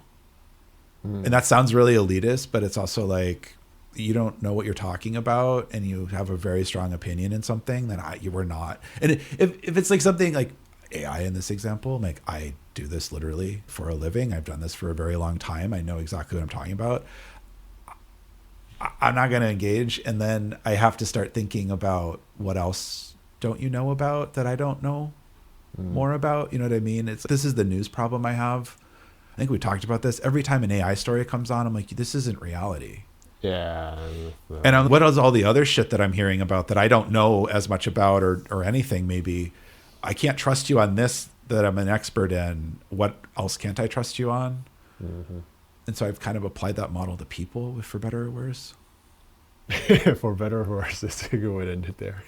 And that sounds really elitist, but it's also like, you don't know what you're talking about and you have a very strong opinion in something, then you were not. And if it's like something like AI in this example, like I do this literally for a living. I've done this for a very long time. I know exactly what I'm talking about. I'm not going to engage. And then I have to start thinking about what else don't you know about that I don't know more about? You know what I mean? This is the news problem I have. I think we talked about this. Every time an AI story comes on, I'm like, this isn't reality. Yeah. And what is all the other shit that I'm hearing about that I don't know as much about or anything maybe? I can't trust you on this that I'm an expert in. What else can't I trust you on? And so I've kind of applied that model to people, for better or worse. For better or worse, that's a good way to end it there.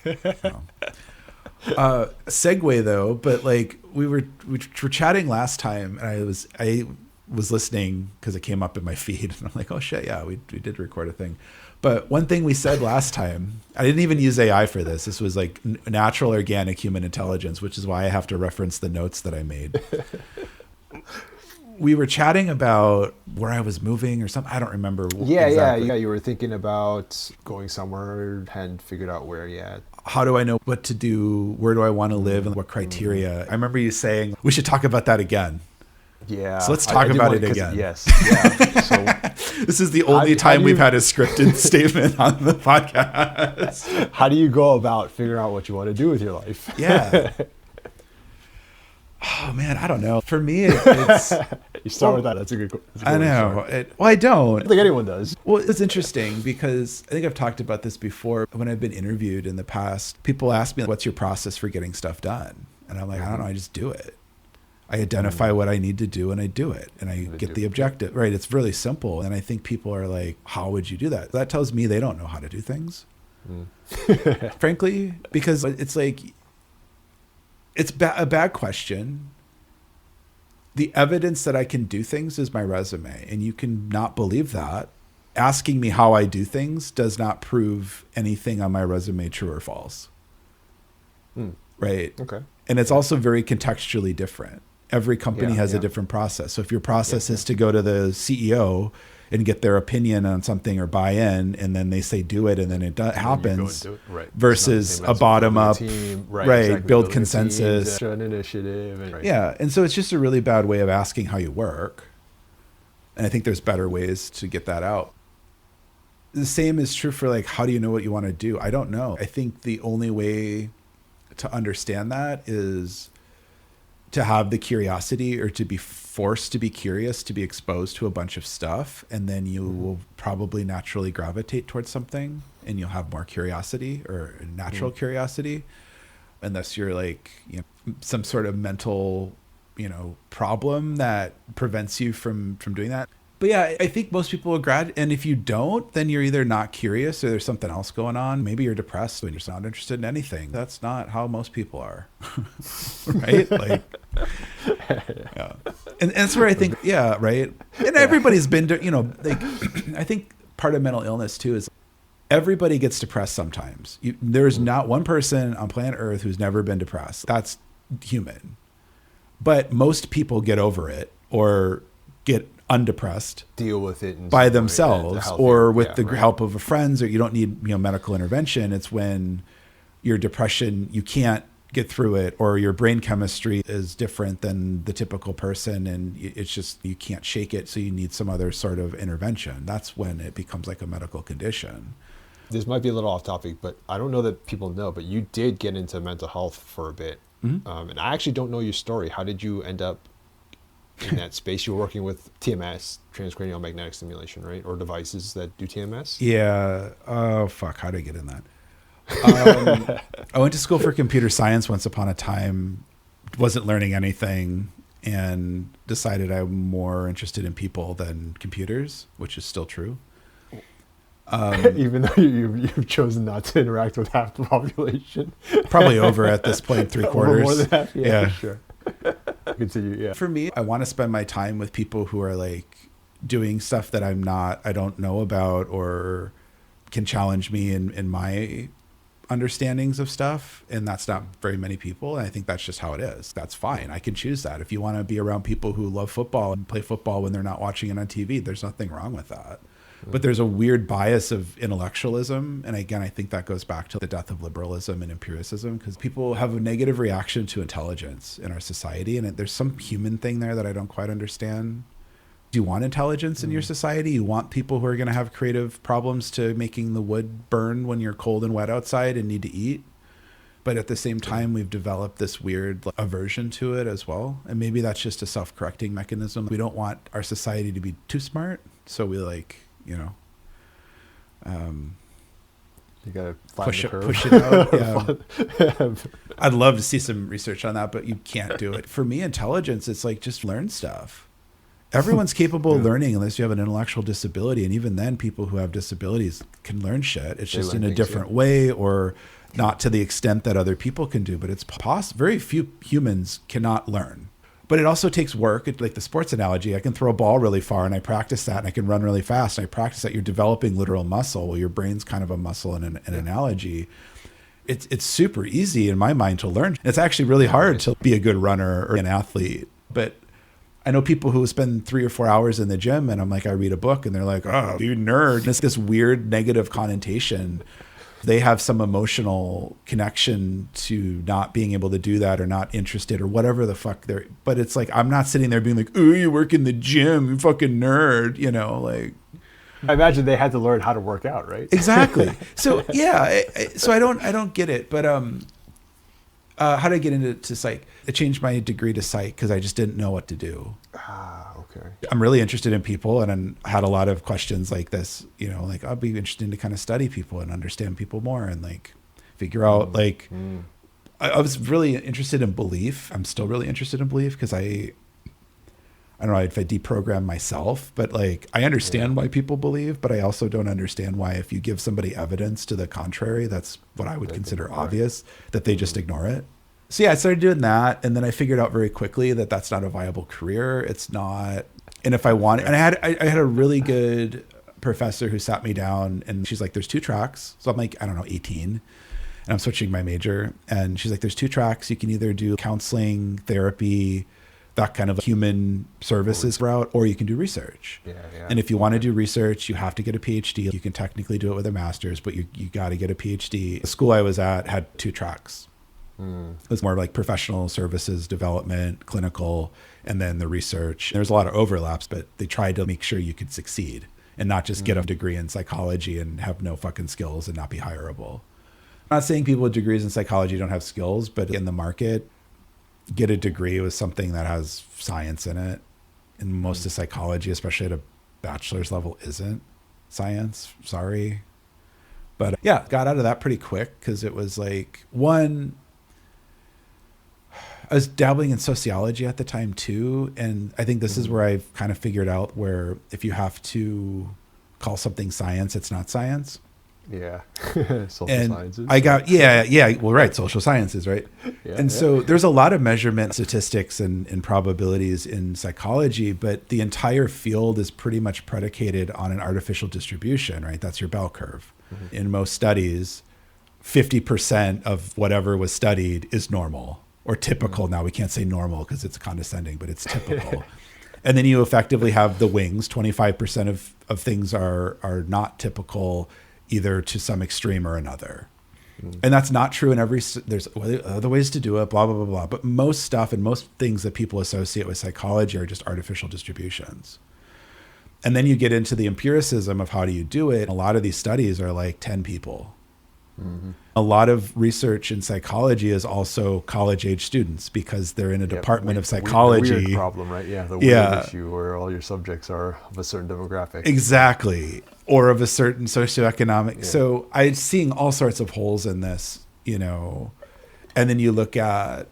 Segue though, but like we were chatting last time, and I was listening because it came up in my feed, and I'm like, oh shit, yeah, we did record a thing. But one thing we said last time, I didn't even use AI for this. This was like natural organic human intelligence, which is why I have to reference the notes that I made. We were chatting about where I was moving or something. I don't remember. Yeah. You were thinking about going somewhere and figured out where yet. How do I know what to do? Where do I want to live? And what criteria? I remember you saying we should talk about that again. Yeah. So let's talk about it again. Yes. Yeah. So this is the only time we've had a scripted statement on the podcast. How do you go about figuring out what you want to do with your life? Yeah. Oh man, I don't know. For me, it's you start with that. That's a good. I know. I don't. I don't think anyone does. Well, it's interesting because I think I've talked about this before. When I've been interviewed in the past, people ask me, "What's your process for getting stuff done?" And I'm like, I don't know. I just do it. I identify what I need to do and I do it and I get the objective, right? It's really simple. And I think people are like, how would you do that? That tells me they don't know how to do things, frankly, because it's like, it's a bad question. The evidence that I can do things is my resume, and you can not believe that. Asking me how I do things does not prove anything on my resume true or false. Right? Okay. And it's also very contextually different. Every company has a different process. So if your process is to go to the CEO and get their opinion on something or buy in, and then they say do it, and then it happens, versus a bottom up, right? Build consensus, an initiative, yeah. And so it's just a really bad way of asking how you work. And I think there's better ways to get that out. The same is true for like, how do you know what you want to do? I don't know. I think the only way to understand that is to have the curiosity, or to be forced to be curious, to be exposed to a bunch of stuff, and then you will probably naturally gravitate towards something, and you'll have more curiosity or natural curiosity, unless you're like, some sort of mental, problem that prevents you from doing that. But yeah, I think most people will and if you don't, then you're either not curious or there's something else going on. Maybe you're depressed and you're just not interested in anything. That's not how most people are, right? Like, yeah. And that's where I think, yeah, right. And everybody's been, like, I think part of mental illness too is everybody gets depressed sometimes. There's not one person on planet Earth who's never been depressed. That's human. But most people get over it or get undepressed, deal with it by themselves or with the help of friends, or you don't need medical intervention. It's when your depression, you can't get through it, or your brain chemistry is different than the typical person and it's just, you can't shake it, so you need some other sort of intervention. That's when it becomes like a medical condition. This might be a little off topic, but I don't know that people know, but you did get into mental health for a bit. And I actually don't know your story. How did you end up in that space? You were working with TMS, transcranial magnetic stimulation, right? Or devices that do TMS? Yeah. Oh, fuck. How did I get in that? I went to school for computer science once upon a time, wasn't learning anything, and decided I'm more interested in people than computers, which is still true. Even though you've chosen not to interact with half the population. Probably over at this point, 3/4. More than half, yeah. For sure. Continue, yeah. For me, I want to spend my time with people who are like doing stuff that I don't know about, or can challenge me in my understandings of stuff. And that's not very many people. And I think that's just how it is. That's fine. I can choose that. If you want to be around people who love football and play football when they're not watching it on TV, there's nothing wrong with that. But there's a weird bias of intellectualism. And again, I think that goes back to the death of liberalism and empiricism, because people have a negative reaction to intelligence in our society. And there's some human thing there that I don't quite understand. Do you want intelligence in your society? You want people who are going to have creative problems to making the wood burn when you're cold and wet outside and need to eat. But at the same time, we've developed this weird aversion to it as well. And maybe that's just a self-correcting mechanism. We don't want our society to be too smart. So we you gotta push it out. Yeah. I'd love to see some research on that, but you can't do it. For me, intelligence, it's like just learn stuff. Everyone's capable of learning unless you have an intellectual disability, and even then, people who have disabilities can learn shit. It's just in a different way, or not to the extent that other people can do. But it's possible. Very few humans cannot learn. But it also takes work. It's like the sports analogy. I can throw a ball really far and I practice that, and I can run really fast and I practice that. You're developing literal muscle. Well, your brain's kind of a muscle and an analogy. It's super easy in my mind to learn. It's actually really hard to be a good runner or an athlete. But I know people who spend 3 or 4 hours in the gym, and I'm like, I read a book and they're like, oh, you nerd. And it's this weird negative connotation. They have some emotional connection to not being able to do that, or not interested, or whatever the fuck they're, but it's like, I'm not sitting there being like, oh, you work in the gym, you fucking nerd, like. I imagine they had to learn how to work out, right? Exactly. So yeah, so I don't get it, but how did I get into psych? I changed my degree to psych because I just didn't know what to do. Okay. I'm really interested in people, and I had a lot of questions like this, like I'll be interested to kind of study people and understand people more, and like figure out I was really interested in belief. I'm still really interested in belief because I don't know if I deprogram myself, but like I understand why people believe, but I also don't understand why, if you give somebody evidence to the contrary, that's what I would consider obvious, that they just ignore it. So yeah, I started doing that, and then I figured out very quickly that that's not a viable career. It's not. And if I wanted, and I had a really good professor who sat me down, and she's like, there's 2 tracks. So I'm like, I don't know, 18, and I'm switching my major, and she's like, there's 2 tracks. You can either do counseling, therapy, that kind of human services route, or you can do research. Yeah. And if you want to do research, you have to get a PhD. You can technically do it with a master's, but you got to get a PhD. The school I was at had 2 tracks. It was more like professional services, development, clinical, and then the research. There's a lot of overlaps, but they tried to make sure you could succeed and not just get a degree in psychology and have no fucking skills and not be hireable. I'm not saying people with degrees in psychology don't have skills, but in the market, get a degree with something that has science in it. And most of psychology, especially at a bachelor's level, isn't science. Sorry. But yeah, got out of that pretty quick because it was like, one, I was dabbling in sociology at the time too. And I think this is where I've kind of figured out where if you have to call something science, it's not science. Yeah. Social sciences. Well, right. Social sciences, right? So there's a lot of measurement statistics and probabilities in psychology, but the entire field is pretty much predicated on an artificial distribution, right? That's your bell curve. In most studies, 50% of whatever was studied is normal or typical. Now we can't say normal because it's condescending, but it's typical. And then you effectively have the wings. 25% of things are not typical, either to some extreme or another. And that's not true in there's other ways to do it, blah, blah, blah, blah. But most stuff and most things that people associate with psychology are just artificial distributions. And then you get into the empiricism of how do you do it. A lot of these studies are like 10 people. A lot of research in psychology is also college-age students because they're in a department of psychology. Weird problem, right? Yeah, the weird issue where all your subjects are of a certain demographic. Exactly. Or of a certain socioeconomic. Yeah. So I'm seeing all sorts of holes in this, you know. And then you look at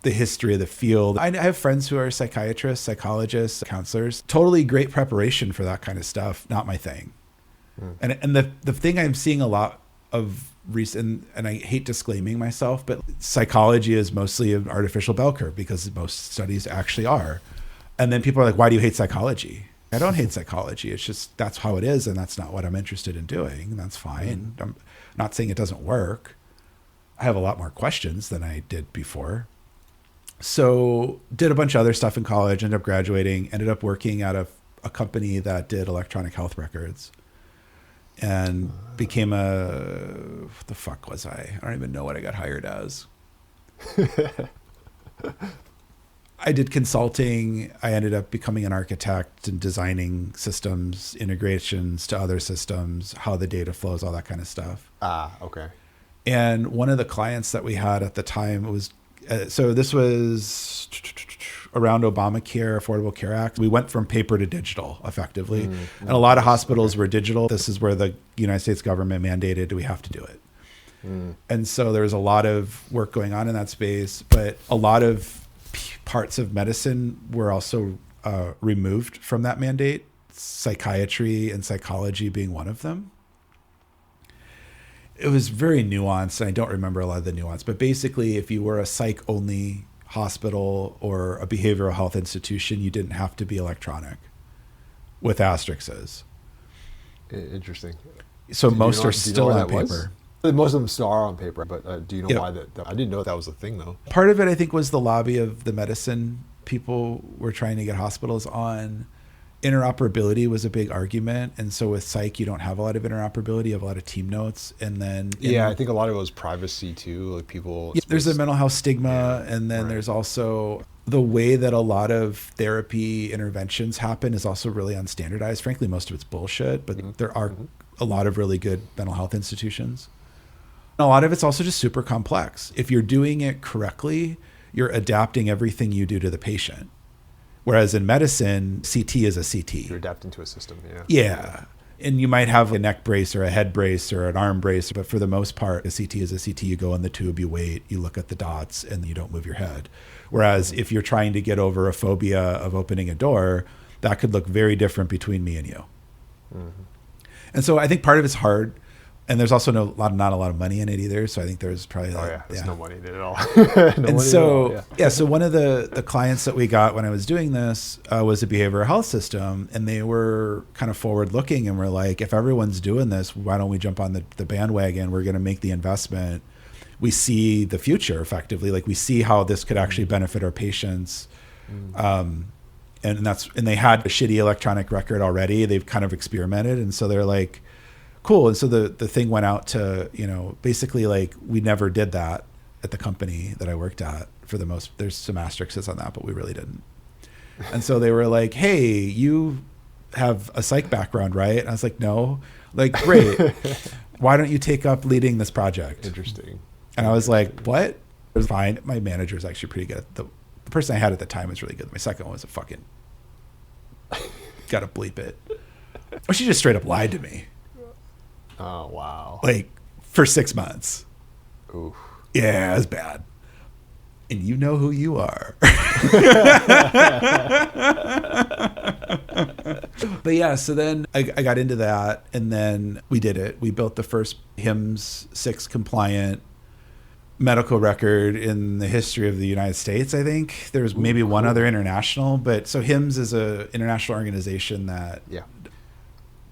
the history of the field. I have friends who are psychiatrists, psychologists, counselors. Totally great preparation for that kind of stuff. Not my thing. And the thing I'm seeing a lot of recent, and I hate disclaiming myself, but psychology is mostly an artificial bell curve because most studies actually are. And then people are like, why do you hate psychology? I don't hate psychology. It's just, that's how it is. And that's not what I'm interested in doing. And that's fine. I'm not saying it doesn't work. I have a lot more questions than I did before. So did a bunch of other stuff in college, ended up graduating, ended up working at a company that did electronic health records. And became what the fuck was I? I don't even know what I got hired as. I did consulting. I ended up becoming an architect and designing systems, integrations to other systems, how the data flows, all that kind of stuff. Okay. And one of the clients that we had at the time was, so this was around Obamacare, Affordable Care Act. We went from paper to digital effectively. And a lot of hospitals were digital. This is where the United States government mandated we have to do it. And so there was a lot of work going on in that space, but a lot of parts of medicine were also removed from that mandate, psychiatry and psychology being one of them. It was very nuanced, and I don't remember a lot of the nuance, but basically if you were a psych-only hospital or a behavioral health institution, you didn't have to be electronic with asterisks. Interesting. So most are still on paper. Most of them still are on paper, but do you know why that? I didn't know that was a thing, though. Part of it, I think, was the lobby of the medicine people were trying to get hospitals on. Interoperability was a big argument. And so with psych, you don't have a lot of interoperability. You have a lot of team notes. And then... I think a lot of it was privacy, too. Like people... there's a mental health stigma. And then there's also the way that a lot of therapy interventions happen is also really unstandardized. Frankly, most of it's bullshit, but there are a lot of really good mental health institutions. And a lot of it's also just super complex. If you're doing it correctly, you're adapting everything you do to the patient. Whereas in medicine, CT is a CT. You're adapting to a system, Yeah. And you might have a neck brace or a head brace or an arm brace, but for the most part, a CT is a CT. You go in the tube, you wait, you look at the dots, and you don't move your head. Whereas if you're trying to get over a phobia of opening a door, that could look very different between me and you. And so I think part of it's hard. And there's also not a lot of money in it either. So I think there's probably there's no money in it at all. So one of the clients that we got when I was doing this was a behavioral health system, and they were kind of forward looking, and we're like, if everyone's doing this, why don't we jump on the bandwagon? We're going to make the investment. We see the future effectively, like we see how this could actually benefit our patients. And they had a shitty electronic record already. They've kind of experimented, and so they're like, cool. And so the thing went out to, basically like we never did that at the company that I worked at for the most. There's some asterisks on that, but we really didn't. And so they were like, hey, you have a psych background, right? And I was like, no. Like, great. Why don't you take up leading this project? Interesting. And I was like, what? It was fine. My manager was actually pretty good. The person I had at the time was really good. My second one was a fucking, gotta bleep it. Oh, she just straight up lied to me. Oh, wow. Like for 6 months. Oof. Yeah, it was bad. And you know who you are. But yeah, so then I got into that, and then we did it. We built the first HIMSS 6 compliant medical record in the history of the United States, I think. There's maybe one other international, but so HIMSS is an international organization that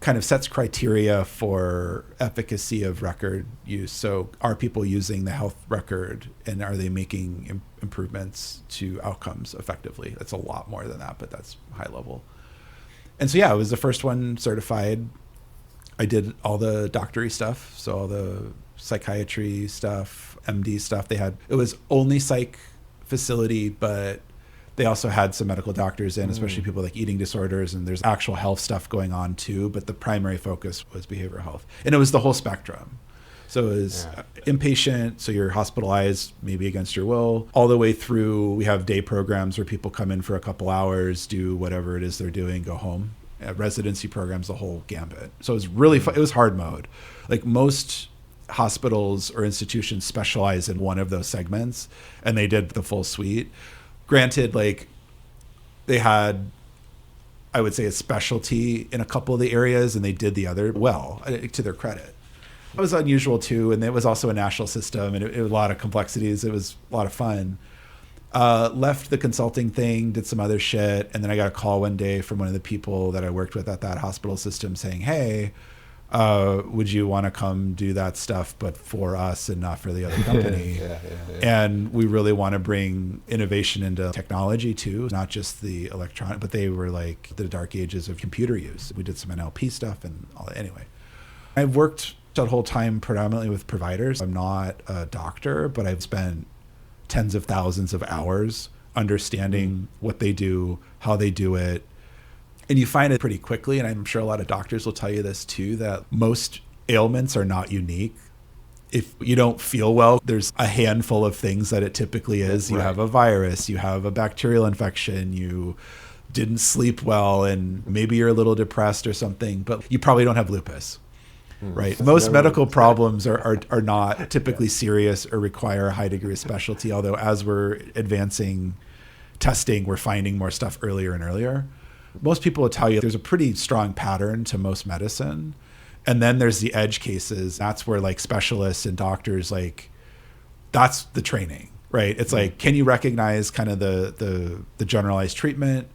kind of sets criteria for efficacy of record use. So are people using the health record, and are they making improvements to outcomes effectively? That's a lot more than that, but that's high level. And so, it was the first one certified. I did all the doctory stuff. So all the psychiatry stuff, MD stuff. It was only psych facility, but they also had some medical doctors in, especially people like eating disorders, and there's actual health stuff going on too. But the primary focus was behavioral health. And it was the whole spectrum. So it was inpatient, so you're hospitalized maybe against your will, all the way through. We have day programs where people come in for a couple hours, do whatever it is they're doing, go home. Residency programs, the whole gambit. So it was really fun. It was hard mode. Like most hospitals or institutions specialize in one of those segments, and they did the full suite. Granted, like they had, I would say, a specialty in a couple of the areas, and they did the other well, to their credit. It was unusual too, and it was also a national system, and it was a lot of complexities. It was a lot of fun. Left the consulting thing, did some other shit, and then I got a call one day from one of the people that I worked with at that hospital system saying, hey, would you want to come do that stuff, but for us and not for the other company? And we really want to bring innovation into technology too, not just the electronic, but they were like the dark ages of computer use. We did some NLP stuff and all that. Anyway, I've worked that whole time predominantly with providers. I'm not a doctor, but I've spent tens of thousands of hours understanding what they do, how they do it. And you find it pretty quickly, and I'm sure a lot of doctors will tell you this too, that most ailments are not unique. If you don't feel well, there's a handful of things that it typically is. You have a virus, you have a bacterial infection, you didn't sleep well, and maybe you're a little depressed or something, but you probably don't have lupus. Right. Most medical problems are not typically serious or require a high degree of specialty, although as we're advancing testing, we're finding more stuff earlier and earlier. Most people will tell you there's a pretty strong pattern to most medicine. And then there's the edge cases. That's where like specialists and doctors, like that's the training, right? It's like, can you recognize kind of the generalized treatment?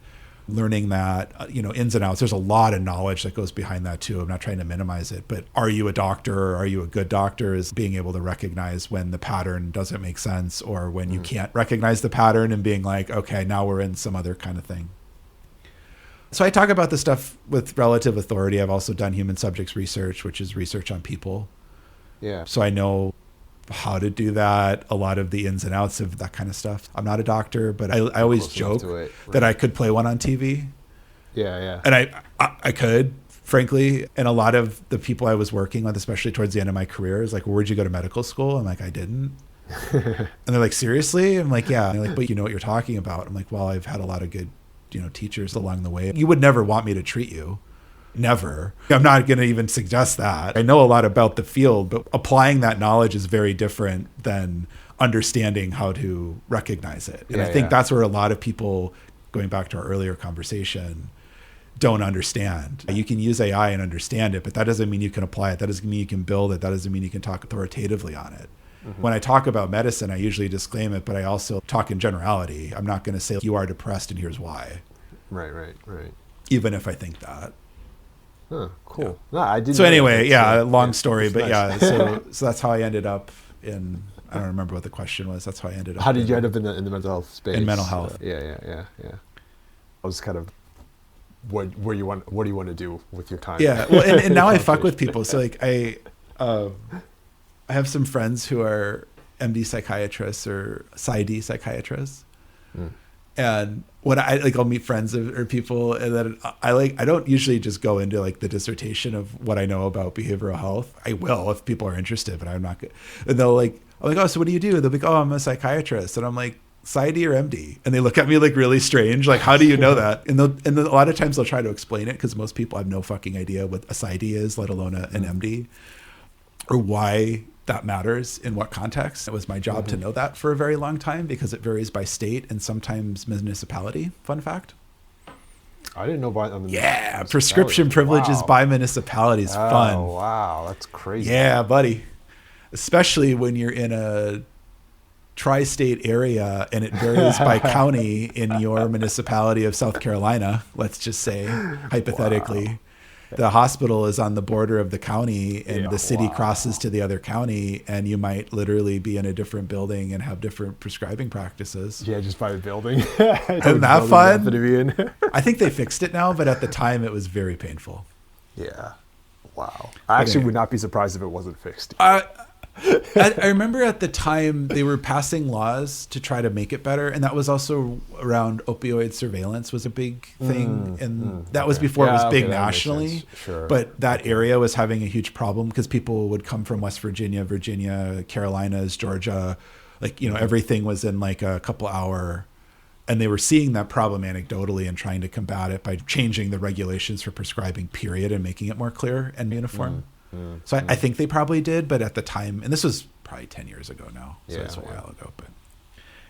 Learning that, ins and outs. There's a lot of knowledge that goes behind that too. I'm not trying to minimize it, but are you a doctor or are you a good doctor is being able to recognize when the pattern doesn't make sense or when you can't recognize the pattern and being like, okay, now we're in some other kind of thing. So I talk about this stuff with relative authority. I've also done human subjects research, which is research on people. Yeah. So I know how to do that, a lot of the ins and outs of that kind of stuff. I'm not a doctor, but I always joke that I could play one on TV. Yeah. And I could, frankly. And a lot of the people I was working with, especially towards the end of my career, is like, well, where'd you go to medical school? I'm like, I didn't. And they're like, seriously? I'm like, yeah. And they're like, but you know what you're talking about. I'm like, well, I've had a lot of good, teachers along the way. You would never want me to treat you. Never. I'm not going to even suggest that. I know a lot about the field, but applying that knowledge is very different than understanding how to recognize it. And I think that's where a lot of people, going back to our earlier conversation, don't understand. You can use AI and understand it, but that doesn't mean you can apply it. That doesn't mean you can build it. That doesn't mean you can talk authoritatively on it. When I talk about medicine, I usually disclaim it, but I also talk in generality. I'm not going to say you are depressed and here's why. Right. Even if I think that. Huh, cool. Yeah. No, I didn't. So anyway, long story, but nice. So that's how I ended up in. I don't remember what the question was. That's how I ended up. How did you end up in the mental health space? In mental health. Yeah. I was kind of what do you want to do with your time? Yeah. Well, and now I fuck with people. So like I have some friends who are MD psychiatrists or PsyD psychiatrists. And when I'll meet friends or people, and then I don't usually just go into like the dissertation of what I know about behavioral health. I will if people are interested, but I'm not good. And I'm like, oh, so what do you do? They'll be like, oh, I'm a psychiatrist. And I'm like, PsyD or MD? And they look at me like really strange. Like, how do you know that? And a lot of times they'll try to explain it because most people have no fucking idea what a PsyD is, let alone an MD, or why that matters in what context. It was my job to know that for a very long time because it varies by state and sometimes municipality. Fun fact. I didn't know about on the prescription privileges by municipality is fun. Oh, wow. That's crazy. Yeah, buddy. Especially when you're in a tri-state area and it varies by county in your municipality of South Carolina, let's just say, hypothetically. Wow. The hospital is on the border of the county and the city crosses to the other county, and you might literally be in a different building and have different prescribing practices. Yeah, just by a building. Isn't that fun? I think they fixed it now, but at the time it was very painful. Yeah. Wow. I actually would not be surprised if it wasn't fixed. I remember at the time they were passing laws to try to make it better, and that was also around opioid surveillance was a big thing, and that was before it was big nationally. Sure. But that area was having a huge problem because people would come from West Virginia, Carolinas, Georgia, like, you know, everything was in like a couple hour. And they were seeing that problem anecdotally and trying to combat it by changing the regulations for prescribing, period, and making it more clear and uniform. So I think they probably did, but at the time, and this was probably 10 years ago now, so it's a while ago. But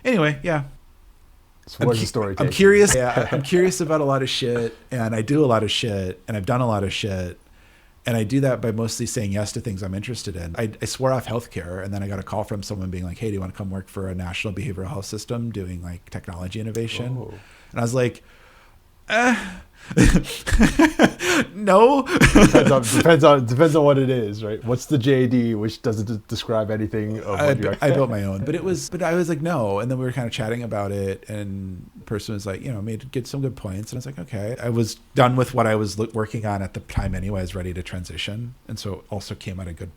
anyway, yeah. So what's the story? I'm curious. Yeah, I'm curious about a lot of shit, and I do a lot of shit, and I've done a lot of shit. And I do that by mostly saying yes to things I'm interested in. I swore off healthcare, and then I got a call from someone being like, hey, do you want to come work for a national behavioral health system doing like technology innovation? Oh. And I was like, no. Depends on what it is, right? What's the JD, which doesn't describe anything of what you're I built my own, but I was like, no. And then we were kind of chatting about it, and the person was like, you know, get some good points. And I was like, okay. I was done with what I was working on at the time anyway. I was ready to transition. And so it also came at a good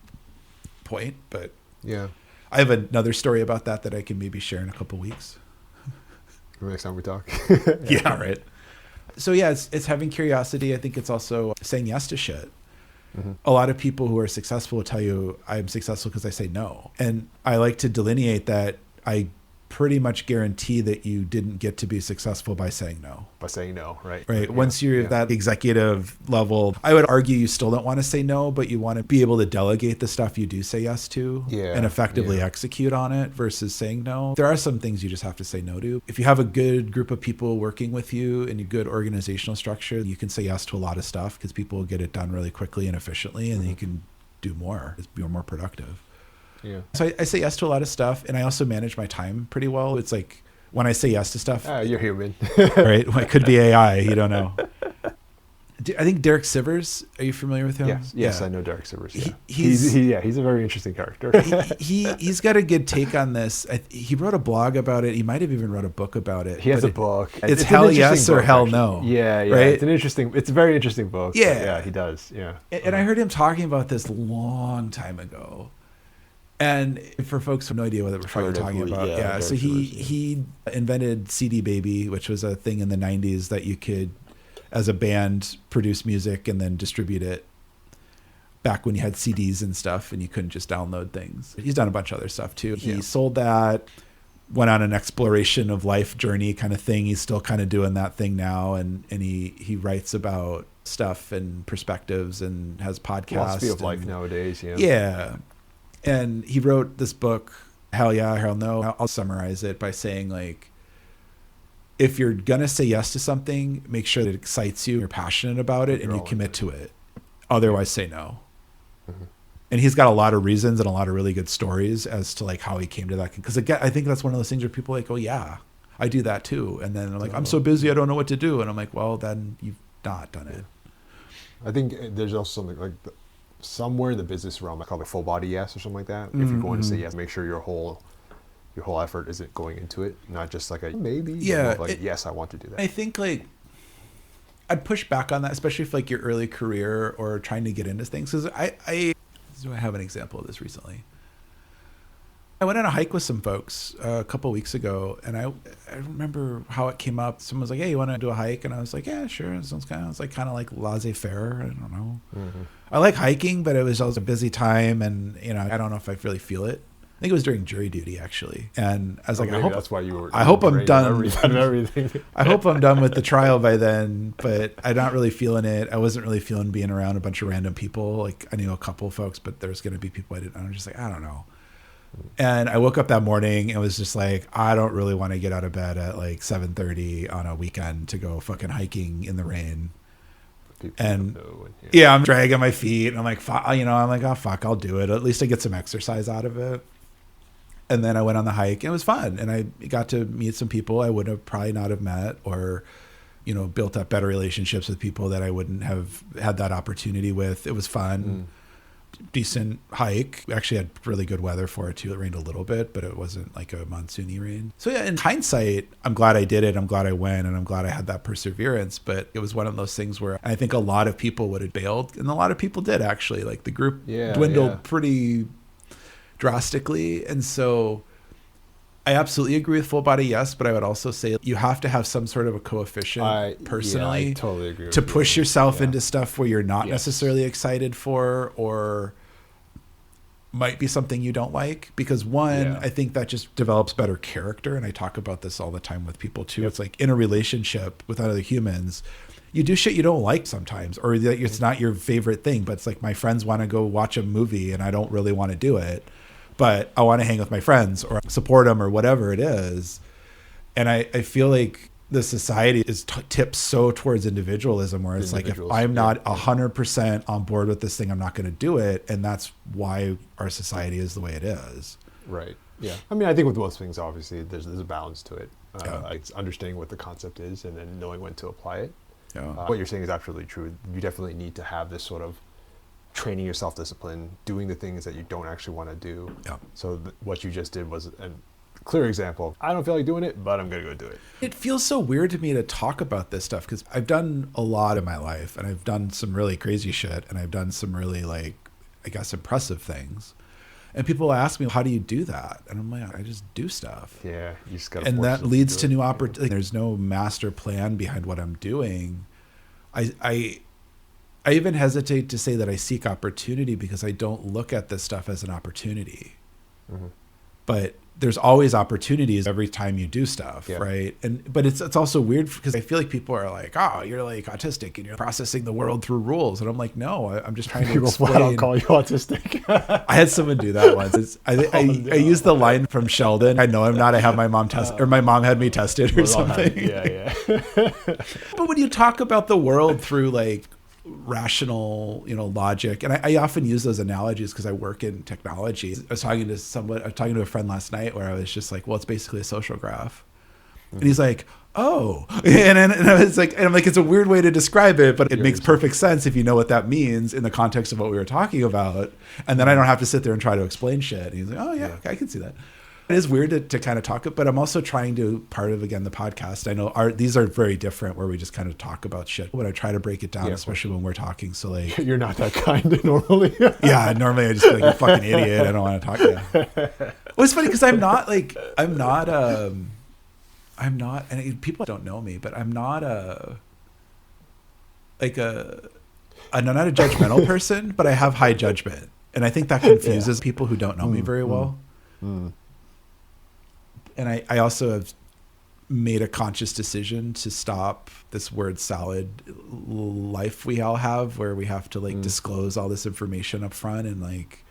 point, but yeah, I have another story about that I can maybe share in a couple weeks. Next time we talk. Yeah, right. So yeah, it's having curiosity. I think it's also saying yes to shit. A lot of people who are successful will tell you I'm successful because I say no. And I like to delineate that I pretty much guarantee that you didn't get to be successful by saying no. By saying no, right? Right. Yeah. Once you're at that executive level, I would argue you still don't want to say no, but you want to be able to delegate the stuff you do say yes to and effectively execute on it versus saying no. There are some things you just have to say no to. If you have a good group of people working with you and a good organizational structure, you can say yes to a lot of stuff because people will get it done really quickly and efficiently, and then you can do more. You're more productive. Yeah. So I say yes to a lot of stuff, and I also manage my time pretty well. It's like when I say yes to stuff, you're human, right? Well, it could be AI. You don't know. I think Derek Sivers. Are you familiar with him? Yes, I know Derek Sivers. Yeah. He's a very interesting character. he's got a good take on this. He wrote a blog about it. He might have even wrote a book about it. He has a book. It's hell yes or hell no. Yeah. Right? It's a very interesting book. Yeah, he does. Yeah. And I heard him talking about this long time ago. And for folks who have no idea what we're talking about, so he invented CD Baby, which was a thing in the 90s that you could, as a band, produce music and then distribute it back when you had CDs and stuff and you couldn't just download things. He's done a bunch of other stuff too. He sold that, went on an exploration of life journey kind of thing. He's still kind of doing that thing now, and he writes about stuff and perspectives and has podcasts. Philosophy of life nowadays, Yeah. And he wrote this book, Hell Yeah, Hell No. I'll summarize it by saying, like, if you're going to say yes to something, make sure that it excites you, you're passionate about it, and you commit to it. Otherwise, say no. And he's got a lot of reasons and a lot of really good stories as to, like, how he came to that. Because, again, I think that's one of those things where people are like, oh, yeah, I do that too. And then they're like, I'm so busy, I don't know what to do. And I'm like, well, then you've not done it. I think there's also something like somewhere in the business realm, I call it full body yes or something like that. If you're going to say yes, make sure your whole effort isn't going into it, not just like a maybe. Yeah, yes, I want to do that. I think like I'd push back on that, especially if like your early career or trying to get into things. Because I have an example of this recently. I went on a hike with some folks a couple of weeks ago, and I remember how it came up. Someone was like, "Hey, you want to do a hike?" And I was like, "Yeah, sure." It sounds kind of like laissez-faire. I don't know. I like hiking, but it was also a busy time, and I don't know if I really feel it. I think it was during jury duty actually, and I was like, "I hope that's why you were." I hope I'm done. Everything. I hope I'm done with the trial by then, but I'm not really feeling it. I wasn't really feeling being around a bunch of random people. Like I knew a couple folks, but there's going to be people I didn't. I'm just like, I don't know. And I woke up that morning and was just like, I don't really want to get out of bed at like 7:30 on a weekend to go fucking hiking in the rain. I'm dragging my feet and I'm like, oh fuck, I'll do it. At least I get some exercise out of it. And then I went on the hike and it was fun. And I got to meet some people I would have probably not have met, or, built up better relationships with people that I wouldn't have had that opportunity with. It was fun. Decent hike. We actually had really good weather for it too. It rained a little bit, but it wasn't like a monsoony rain. So yeah, in hindsight, I'm glad I did it. I'm glad I went, and I'm glad I had that perseverance. But it was one of those things where I think a lot of people would have bailed, and a lot of people did actually. Like the group dwindled pretty drastically. And so I absolutely agree with full body, yes, but I would also say you have to have some sort of a coefficient personally I totally agree to with push you. yourself into stuff where you're not necessarily excited for, or might be something you don't like. Because I think that just develops better character. And I talk about this all the time with people too. It's like in a relationship with other humans, you do shit you don't like sometimes, or that it's not your favorite thing, but it's like my friends want to go watch a movie and I don't really want to do it, but I want to hang with my friends or support them or whatever it is. And I feel like the society is tipped so towards individualism, where it's like, if I'm not 100% on board with this thing, I'm not going to do it. And that's why our society is the way it is. Right. Yeah. I mean, I think with most things, obviously, there's a balance to it. It's understanding what the concept is and then knowing when to apply it. Yeah. What you're saying is absolutely true. You definitely need to have this sort of training your self-discipline, doing the things that you don't actually want to do. Yeah. So what you just did was a clear example. I don't feel like doing it, but I'm going to go do it. It feels so weird to me to talk about this stuff, because I've done a lot in my life, and I've done some really crazy shit, and I've done some really, like, I guess, impressive things. And people ask me, how do you do that? And I'm like, I just do stuff. Yeah, you just got to. And that leads to new opportunities. There's no master plan behind what I'm doing. I even hesitate to say that I seek opportunity, because I don't look at this stuff as an opportunity. Mm-hmm. But there's always opportunities every time you do stuff, right? But it's also weird, because I feel like people are like, oh, you're like autistic and you're processing the world through rules. And I'm like, no, I'm just trying to explain. People flat out call you autistic. I had someone do that once. I used the line from Sheldon, I know I'm not, I have my mom tested, or my mom had me tested or something. Yeah. But when you talk about the world through like rational, logic, and I often use those analogies because I work in technology. I was talking to a friend last night where I was just like, well, it's basically a social graph. And he's like, oh, and I was like, and I'm like, it's a weird way to describe it, but it makes perfect sense if you know what that means in the context of what we were talking about. And then I don't have to sit there and try to explain shit. And he's like, oh yeah, okay, I can see that. It is weird to kind of talk, but I'm also trying to, part of, again, the podcast, I know these are very different, where we just kind of talk about shit, but I try to break it down, especially when we're talking. So like, you're not that kind normally. Yeah, normally I just feel like you're a fucking idiot. I don't want to talk to you. Well, it's funny because I'm not, and people don't know me, but I'm not I'm not a judgmental person, but I have high judgment. And I think that confuses people who don't know me very well. And I also have made a conscious decision to stop this word salad life we all have, where we have to disclose all this information up front. And like,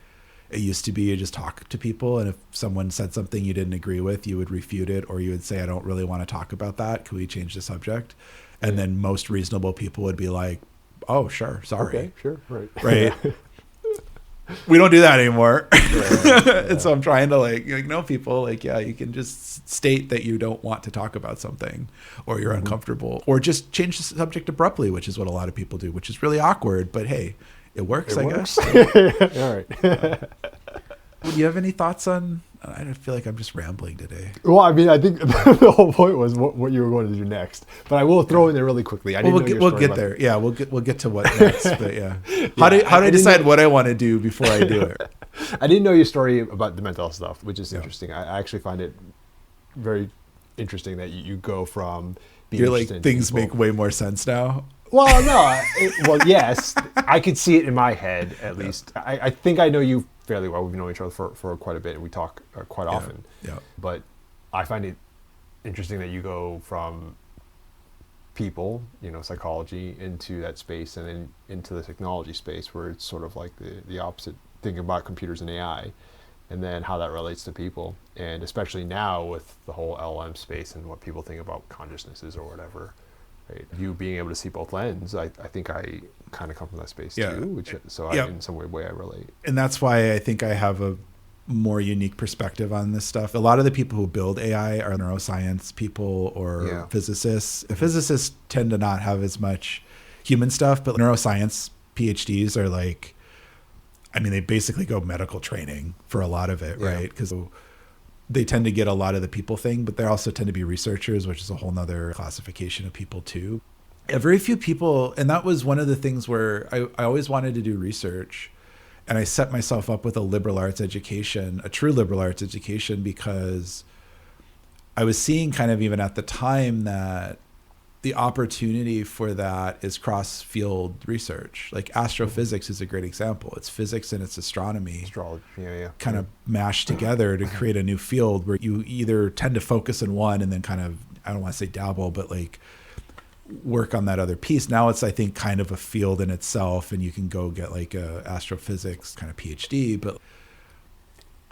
it used to be you just talk to people, and if someone said something you didn't agree with, you would refute it, or you would say, I don't really want to talk about that. Can we change the subject? And then most reasonable people would be like, oh, sure, sorry. Okay, sure, right. We don't do that anymore. And so I'm trying to no, people, you can just state that you don't want to talk about something, or you're uncomfortable, or just change the subject abruptly, which is what a lot of people do, which is really awkward, but hey, it works, I guess. All right. Do you have any thoughts on, I feel like I'm just rambling today. Well, I mean, I think the whole point was what you were going to do next, but I will throw in there really quickly. We'll get there. Yeah, we'll get to what next. But yeah, how do I decide what I want to do before I do it? I didn't know your story about the mental health stuff, which is interesting. I actually find it very interesting that you go from being you're like, things make way more sense now. Well, no. Yes, I could see it in my head at least. I think I know you fairly well. We've known each other for quite a bit, and we talk quite often. Yeah. But I find it interesting that you go from people, psychology, into that space, and then into the technology space, where it's sort of like the opposite, thinking about computers and AI, and then how that relates to people. And especially now with the whole LLM space and what people think about consciousnesses or whatever. Right. You being able to see both lenses, I think I kind of come from that space too, in some way I relate. And that's why I think I have a more unique perspective on this stuff. A lot of the people who build AI are neuroscience people or physicists. Physicists tend to not have as much human stuff, but neuroscience PhDs are they basically go medical training for a lot of it, right? Because they tend to get a lot of the people thing, but they also tend to be researchers, which is a whole nother classification of people too. Very few people, and that was one of the things where I always wanted to do research. And I set myself up with a liberal arts education, a true liberal arts education, because I was seeing kind of even at the time that the opportunity for that is cross-field research. Like astrophysics is a great example. It's physics and it's astronomy. Astrology, kind of mashed together to create a new field where you either tend to focus on one and then kind of, I don't want to say dabble, but like work on that other piece. Now it's, I think, kind of a field in itself, and you can go get like a astrophysics kind of PhD. But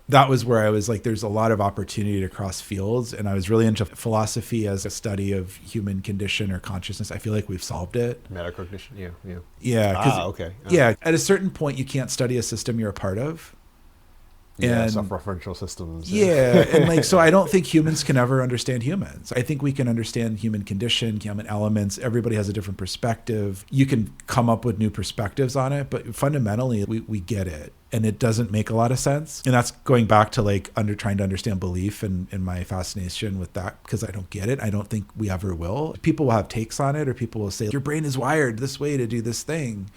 that was where I was like, there's a lot of opportunity to cross fields. And I was really into philosophy as a study of human condition or consciousness. I feel like we've solved it. Metacognition, yeah. Yeah. Okay. Yeah. At a certain point, you can't study a system you're a part of. And self-referential systems. Yeah. And like, so I don't think humans can ever understand humans. I think we can understand human condition, human elements. Everybody has a different perspective. You can come up with new perspectives on it, but fundamentally we get it. And it doesn't make a lot of sense. And that's going back to like trying to understand belief and my fascination with that, because I don't get it. I don't think we ever will. People will have takes on it, or people will say, your brain is wired this way to do this thing.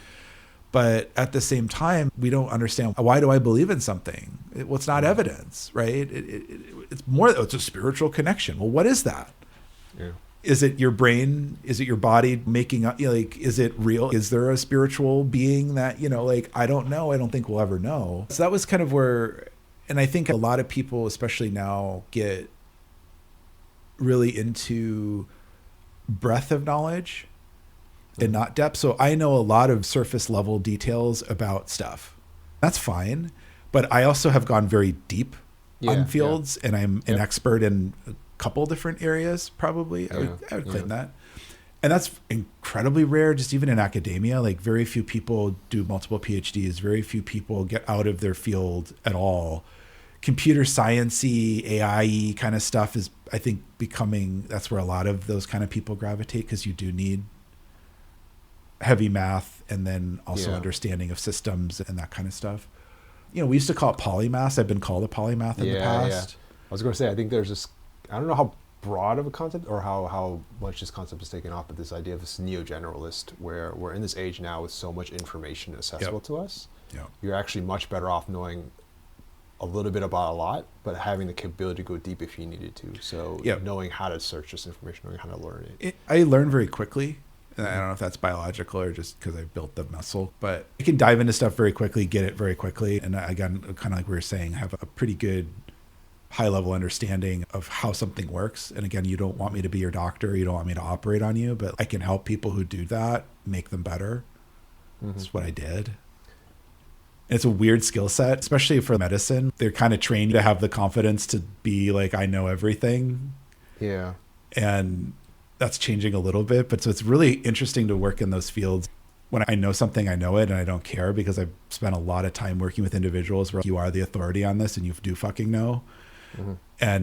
But at the same time, we don't understand, why do I believe in something? Well, it's not evidence, right? It's more, it's a spiritual connection. Well, what is that? Yeah. Is it your brain? Is it your body making up? Like, is it real? Is there a spiritual being that, like, I don't know. I don't think we'll ever know. So that was kind of where, and I think a lot of people, especially now, get really into breadth of knowledge and not depth. So I know a lot of surface level details about stuff. That's fine. But I also have gone very deep on fields, and I'm an expert in a couple different areas, probably. I would claim that. And that's incredibly rare, just even in academia. Like, very few people do multiple PhDs. Very few people get out of their field at all. Computer science-y, AI-y kind of stuff is, I think, becoming, that's where a lot of those kind of people gravitate, because you do need heavy math and then also understanding of systems and that kind of stuff. We used to call it polymath. I've been called a polymath in the past. I was going to say, I think there's this, I don't know how broad of a concept or how much this concept is taken off, but this idea of this neo-generalist, where we're in this age now with so much information accessible to us. You're actually much better off knowing a little bit about a lot, but having the capability to go deep if you needed to. So knowing how to search this information, knowing how to learn it. I learn very quickly. And I don't know if that's biological or just because I've built the muscle, but I can dive into stuff very quickly, get it very quickly. And again, kind of like we were saying, have a pretty good high level understanding of how something works. And again, you don't want me to be your doctor. You don't want me to operate on you, but I can help people who do that, make them better. That's what I did. It's a weird skill set, especially for medicine. They're kind of trained to have the confidence to be like, I know everything. Yeah. And that's changing a little bit, but so it's really interesting to work in those fields. When I know something, I know it, and I don't care, because I've spent a lot of time working with individuals where you are the authority on this and you do fucking know,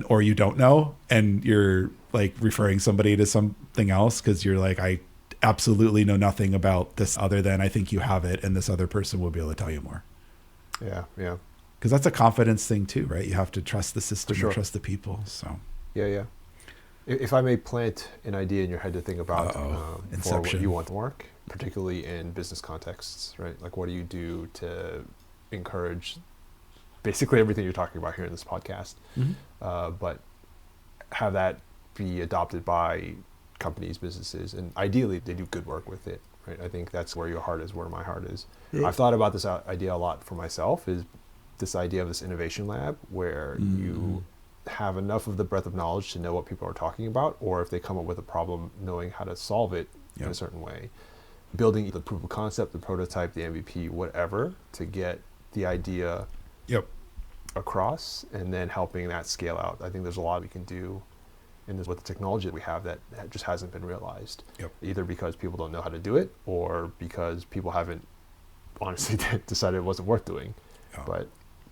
or you don't know, and you're like referring somebody to something else because you're like, I absolutely know nothing about this other than I think you have it, and this other person will be able to tell you more. Yeah. Because that's a confidence thing too, right? You have to trust the system and trust the people. So yeah. If I may plant an idea in your head to think about for what you want to work, particularly in business contexts, right? Like, what do you do to encourage basically everything you're talking about here in this podcast, but have that be adopted by companies, businesses, and ideally they do good work with it, right? I think that's where your heart is, where my heart is. I've thought about this idea a lot for myself, is this idea of this innovation lab where you have enough of the breadth of knowledge to know what people are talking about, or if they come up with a problem, knowing how to solve it in a certain way. Building the proof of concept, the prototype, the MVP, whatever, to get the idea across, and then helping that scale out. I think there's a lot we can do in this with the technology that we have that just hasn't been realized. Either because people don't know how to do it, or because people haven't honestly decided it wasn't worth doing. But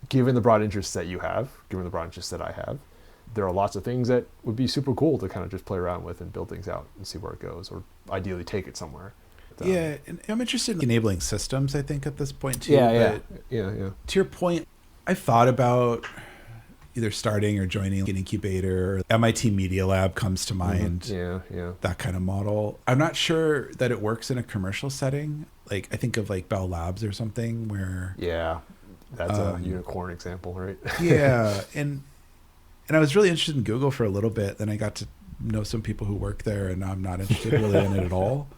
given the broad interests that you have, given the broad interests that I have, there are lots of things that would be super cool to kind of just play around with and build things out and see where it goes, or ideally take it somewhere. And I'm interested in enabling systems, I think, at this point too. Yeah. To your point, I've thought about either starting or joining an incubator. MIT Media Lab comes to mind. That kind of model. I'm not sure that it works in a commercial setting. Like, I think of like Bell Labs or something where That's a unicorn example, right? Yeah. And I was really interested in Google for a little bit. Then I got to know some people who work there, and I'm not interested really in it at all.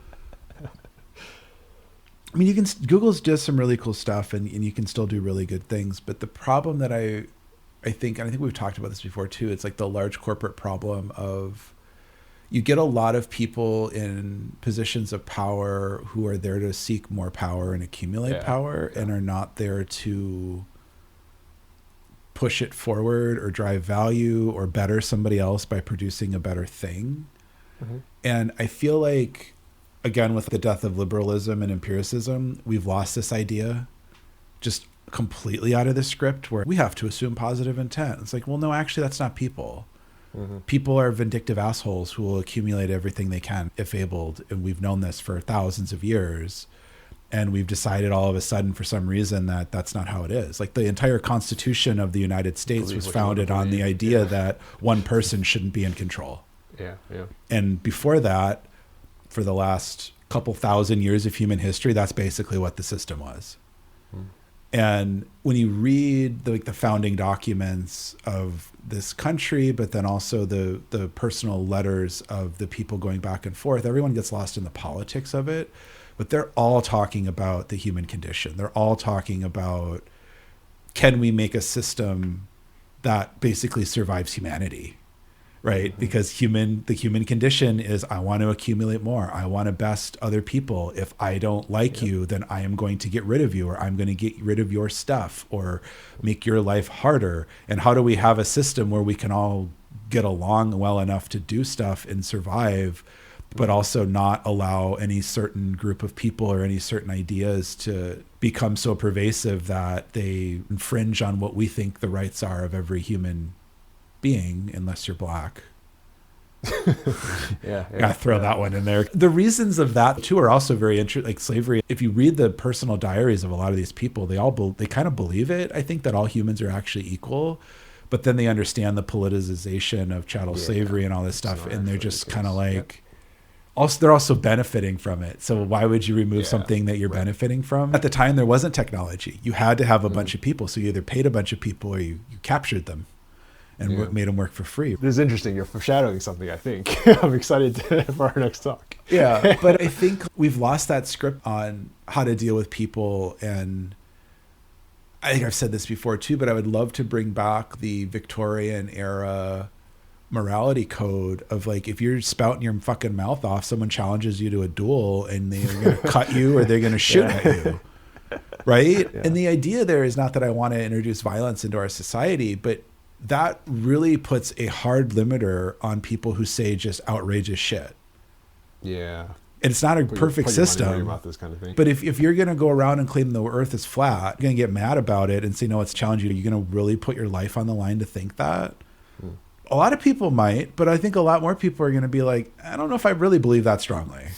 I mean, Google's does some really cool stuff, and you can still do really good things. But the problem that I think, and I think we've talked about this before too, it's like the large corporate problem of you get a lot of people in positions of power who are there to seek more power and accumulate power and are not there to push it forward or drive value or better somebody else by producing a better thing. And I feel like, again, with the death of liberalism and empiricism, we've lost this idea just completely out of the script where we have to assume positive intent. It's like, well, no, actually, that's not people. People are vindictive assholes who will accumulate everything they can if abled. And we've known this for thousands of years. And we've decided all of a sudden, for some reason, that that's not how it is. Like the entire Constitution of the United States was founded on the idea that one person shouldn't be in control. And before that, for the last couple thousand years of human history, that's basically what the system was. And when you read the founding documents of this country, but then also the personal letters of the people going back and forth, everyone gets lost in the politics of it. But they're all talking about the human condition. They're all talking about, can we make a system that basically survives humanity? Right? Because the human condition is, I want to accumulate more. I want to best other people. If I don't like you, then I am going to get rid of you, or I'm going to get rid of your stuff, or make your life harder. And how do we have a system where we can all get along well enough to do stuff and survive, but also not allow any certain group of people or any certain ideas to become so pervasive that they infringe on what we think the rights are of every human being, unless you're black. Gotta throw that one in there. The reasons of that too are also very interesting. Like slavery, if you read the personal diaries of a lot of these people, they kind of believe it. I think that all humans are actually equal, but then they understand the politicization of chattel slavery and all this stuff, and they're just kind of like, also they're also benefiting from it. So why would you remove something that you're benefiting from? At the time, there wasn't technology. You had to have a bunch of people, so you either paid a bunch of people or you captured them and made them work for free. This is interesting. You're foreshadowing something, I think. I'm excited for our next talk. But I think we've lost that script on how to deal with people. And I think I've said this before too, but I would love to bring back the Victorian era morality code of like, if you're spouting your fucking mouth off, someone challenges you to a duel and they're going to cut you or they're going to shoot at you. Right? And the idea there is not that I want to introduce violence into our society, but that really puts a hard limiter on people who say just outrageous shit. And it's not a perfect system. Kind of thing. But if you're going to go around and claim the earth is flat, you're going to get mad about it and say, no, it's challenging you. You're going to really put your life on the line to think that? A lot of people might, but I think a lot more people are going to be like, I don't know if I really believe that strongly.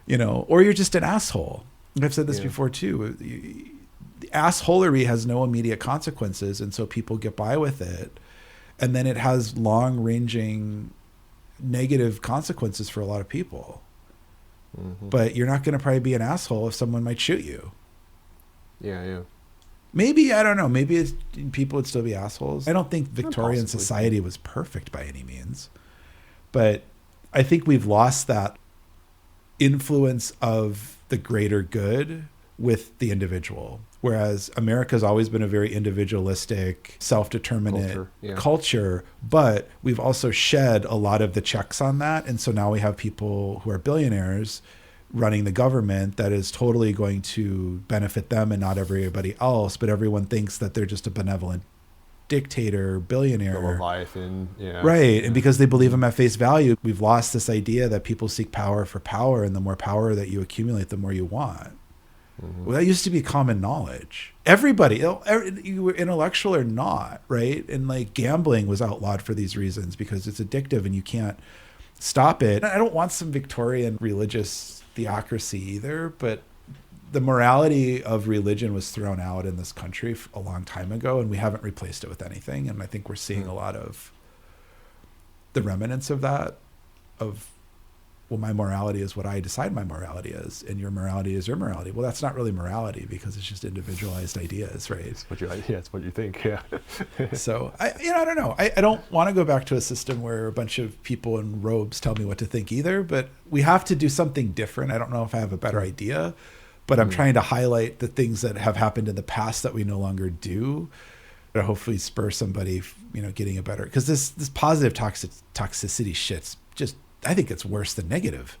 You know, or you're just an asshole. I've said this before too. The assholery has no immediate consequences, and so people get by with it. And then it has long-ranging negative consequences for a lot of people. But you're not going to probably be an asshole if someone might shoot you. Maybe, I don't know, maybe people would still be assholes. I don't think Victorian society was perfect by any means. But I think we've lost that influence of the greater good with the individual. Whereas America's always been a very individualistic, self-determinate culture, but we've also shed a lot of the checks on that. And so now we have people who are billionaires running the government that is totally going to benefit them and not everybody else, but everyone thinks that they're just a benevolent dictator, billionaire. Leviathan, Right. And because they believe him at face value, we've lost this idea that people seek power for power, and the more power that you accumulate, the more you want. Well, that used to be common knowledge. Everybody, you were intellectual or not, right? And like gambling was outlawed for these reasons because it's addictive and you can't stop it. I don't want some Victorian religious theocracy either, but the morality of religion was thrown out in this country a long time ago, and we haven't replaced it with anything. And I think we're seeing a lot of the remnants of that, of well, my morality is what I decide my morality is, and your morality is your morality. Well, that's not really morality because it's just individualized ideas, right? It's what you think. Yeah. So I don't know. I don't want to go back to a system where a bunch of people in robes tell me what to think either, but we have to do something different. I don't know if I have a better idea, but I'm trying to highlight the things that have happened in the past that we no longer do, to hopefully spur somebody, getting a better, because this positive toxicity shit's just, I think it's worse than negative.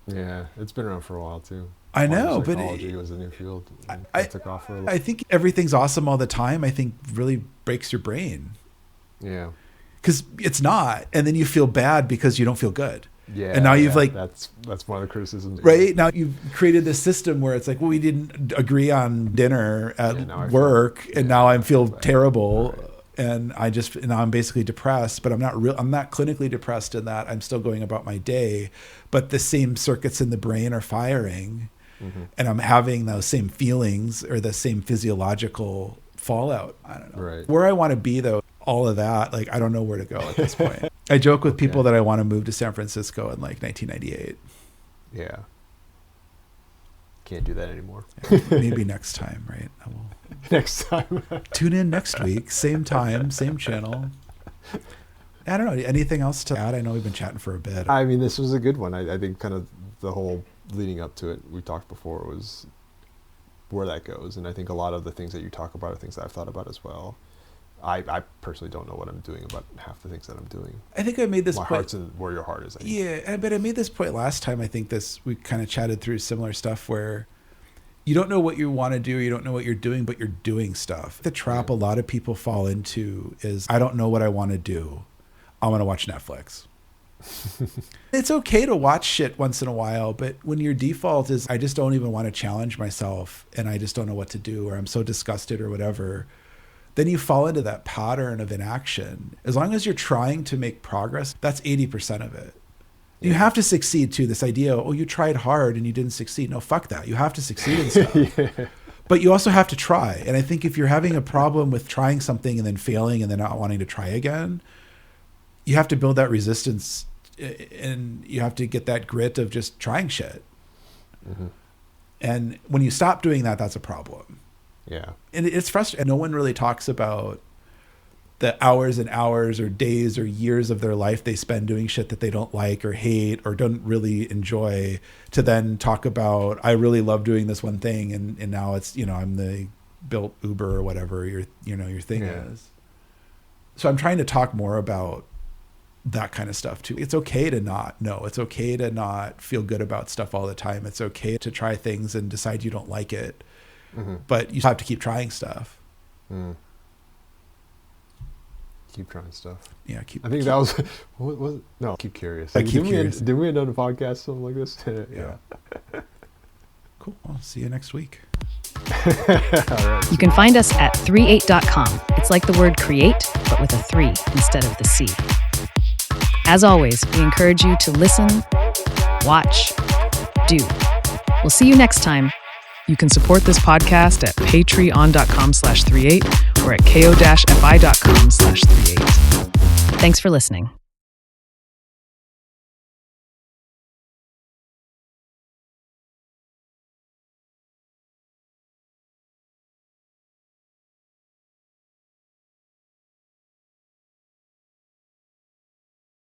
Yeah, it's been around for a while too. I know, but psychology was a new field. It took off for a little. I think everything's awesome all the time. I think really breaks your brain. Yeah, because it's not, and then you feel bad because you don't feel good. Yeah, and now you've that's one of the criticisms. Right now you've created this system where it's like, well, we didn't agree on dinner at work, and now I feel terrible. Right. And now I'm basically depressed, but I'm not clinically depressed in that I'm still going about my day, but the same circuits in the brain are firing, and I'm having those same feelings or the same physiological fallout. I don't know. Right. Where I want to be though, all of that, like, I don't know where to go at this point. I joke with people that I want to move to San Francisco in like 1998. Yeah. Can't do that anymore. Maybe next time, right? Next time. Tune in next week, same time, same channel. I don't know. Anything else to add? I know we've been chatting for a bit. I mean, this was a good one. I think kind of the whole leading up to it, we talked before, was where that goes. And I think a lot of the things that you talk about are things that I've thought about as well. I personally don't know what I'm doing about half the things that I'm doing. I think I made this My point. heart's in where your heart is. Yeah, but I made this point last time. I think we kind of chatted through similar stuff where you don't know what you want to do, you don't know what you're doing, but you're doing stuff. The trap a lot of people fall into is, I don't know what I want to do. I want to watch Netflix. It's okay to watch shit once in a while, but when your default is, I just don't even want to challenge myself and I just don't know what to do, or I'm so disgusted or whatever, then you fall into that pattern of inaction. As long as you're trying to make progress, that's 80% of it. You have to succeed too. This idea, you tried hard and you didn't succeed. No, fuck that. You have to succeed in stuff. But you also have to try. And I think if you're having a problem with trying something and then failing and then not wanting to try again, you have to build that resistance and you have to get that grit of just trying shit. And when you stop doing that, that's a problem. Yeah. And it's frustrating. No one really talks about the hours and hours or days or years of their life they spend doing shit that they don't like or hate or don't really enjoy, to then talk about, I really love doing this one thing and now it's, I'm the built Uber or whatever your thing is. So I'm trying to talk more about that kind of stuff too. It's okay to not know. It's okay to not feel good about stuff all the time. It's okay to try things and decide you don't like it. But you have to keep trying stuff. Keep trying stuff. Yeah, I think that was what was it? No, keep curious. Did we end on a podcast something like this? Yeah. Cool. I'll see you next week. Right. You can find us at 38.com. It's like the word create, but with a 3 instead of the C. As always, we encourage you to listen, watch, do. We'll see you next time. You can support this podcast at patreon.com/38 or at ko-fi.com/38. Thanks for listening.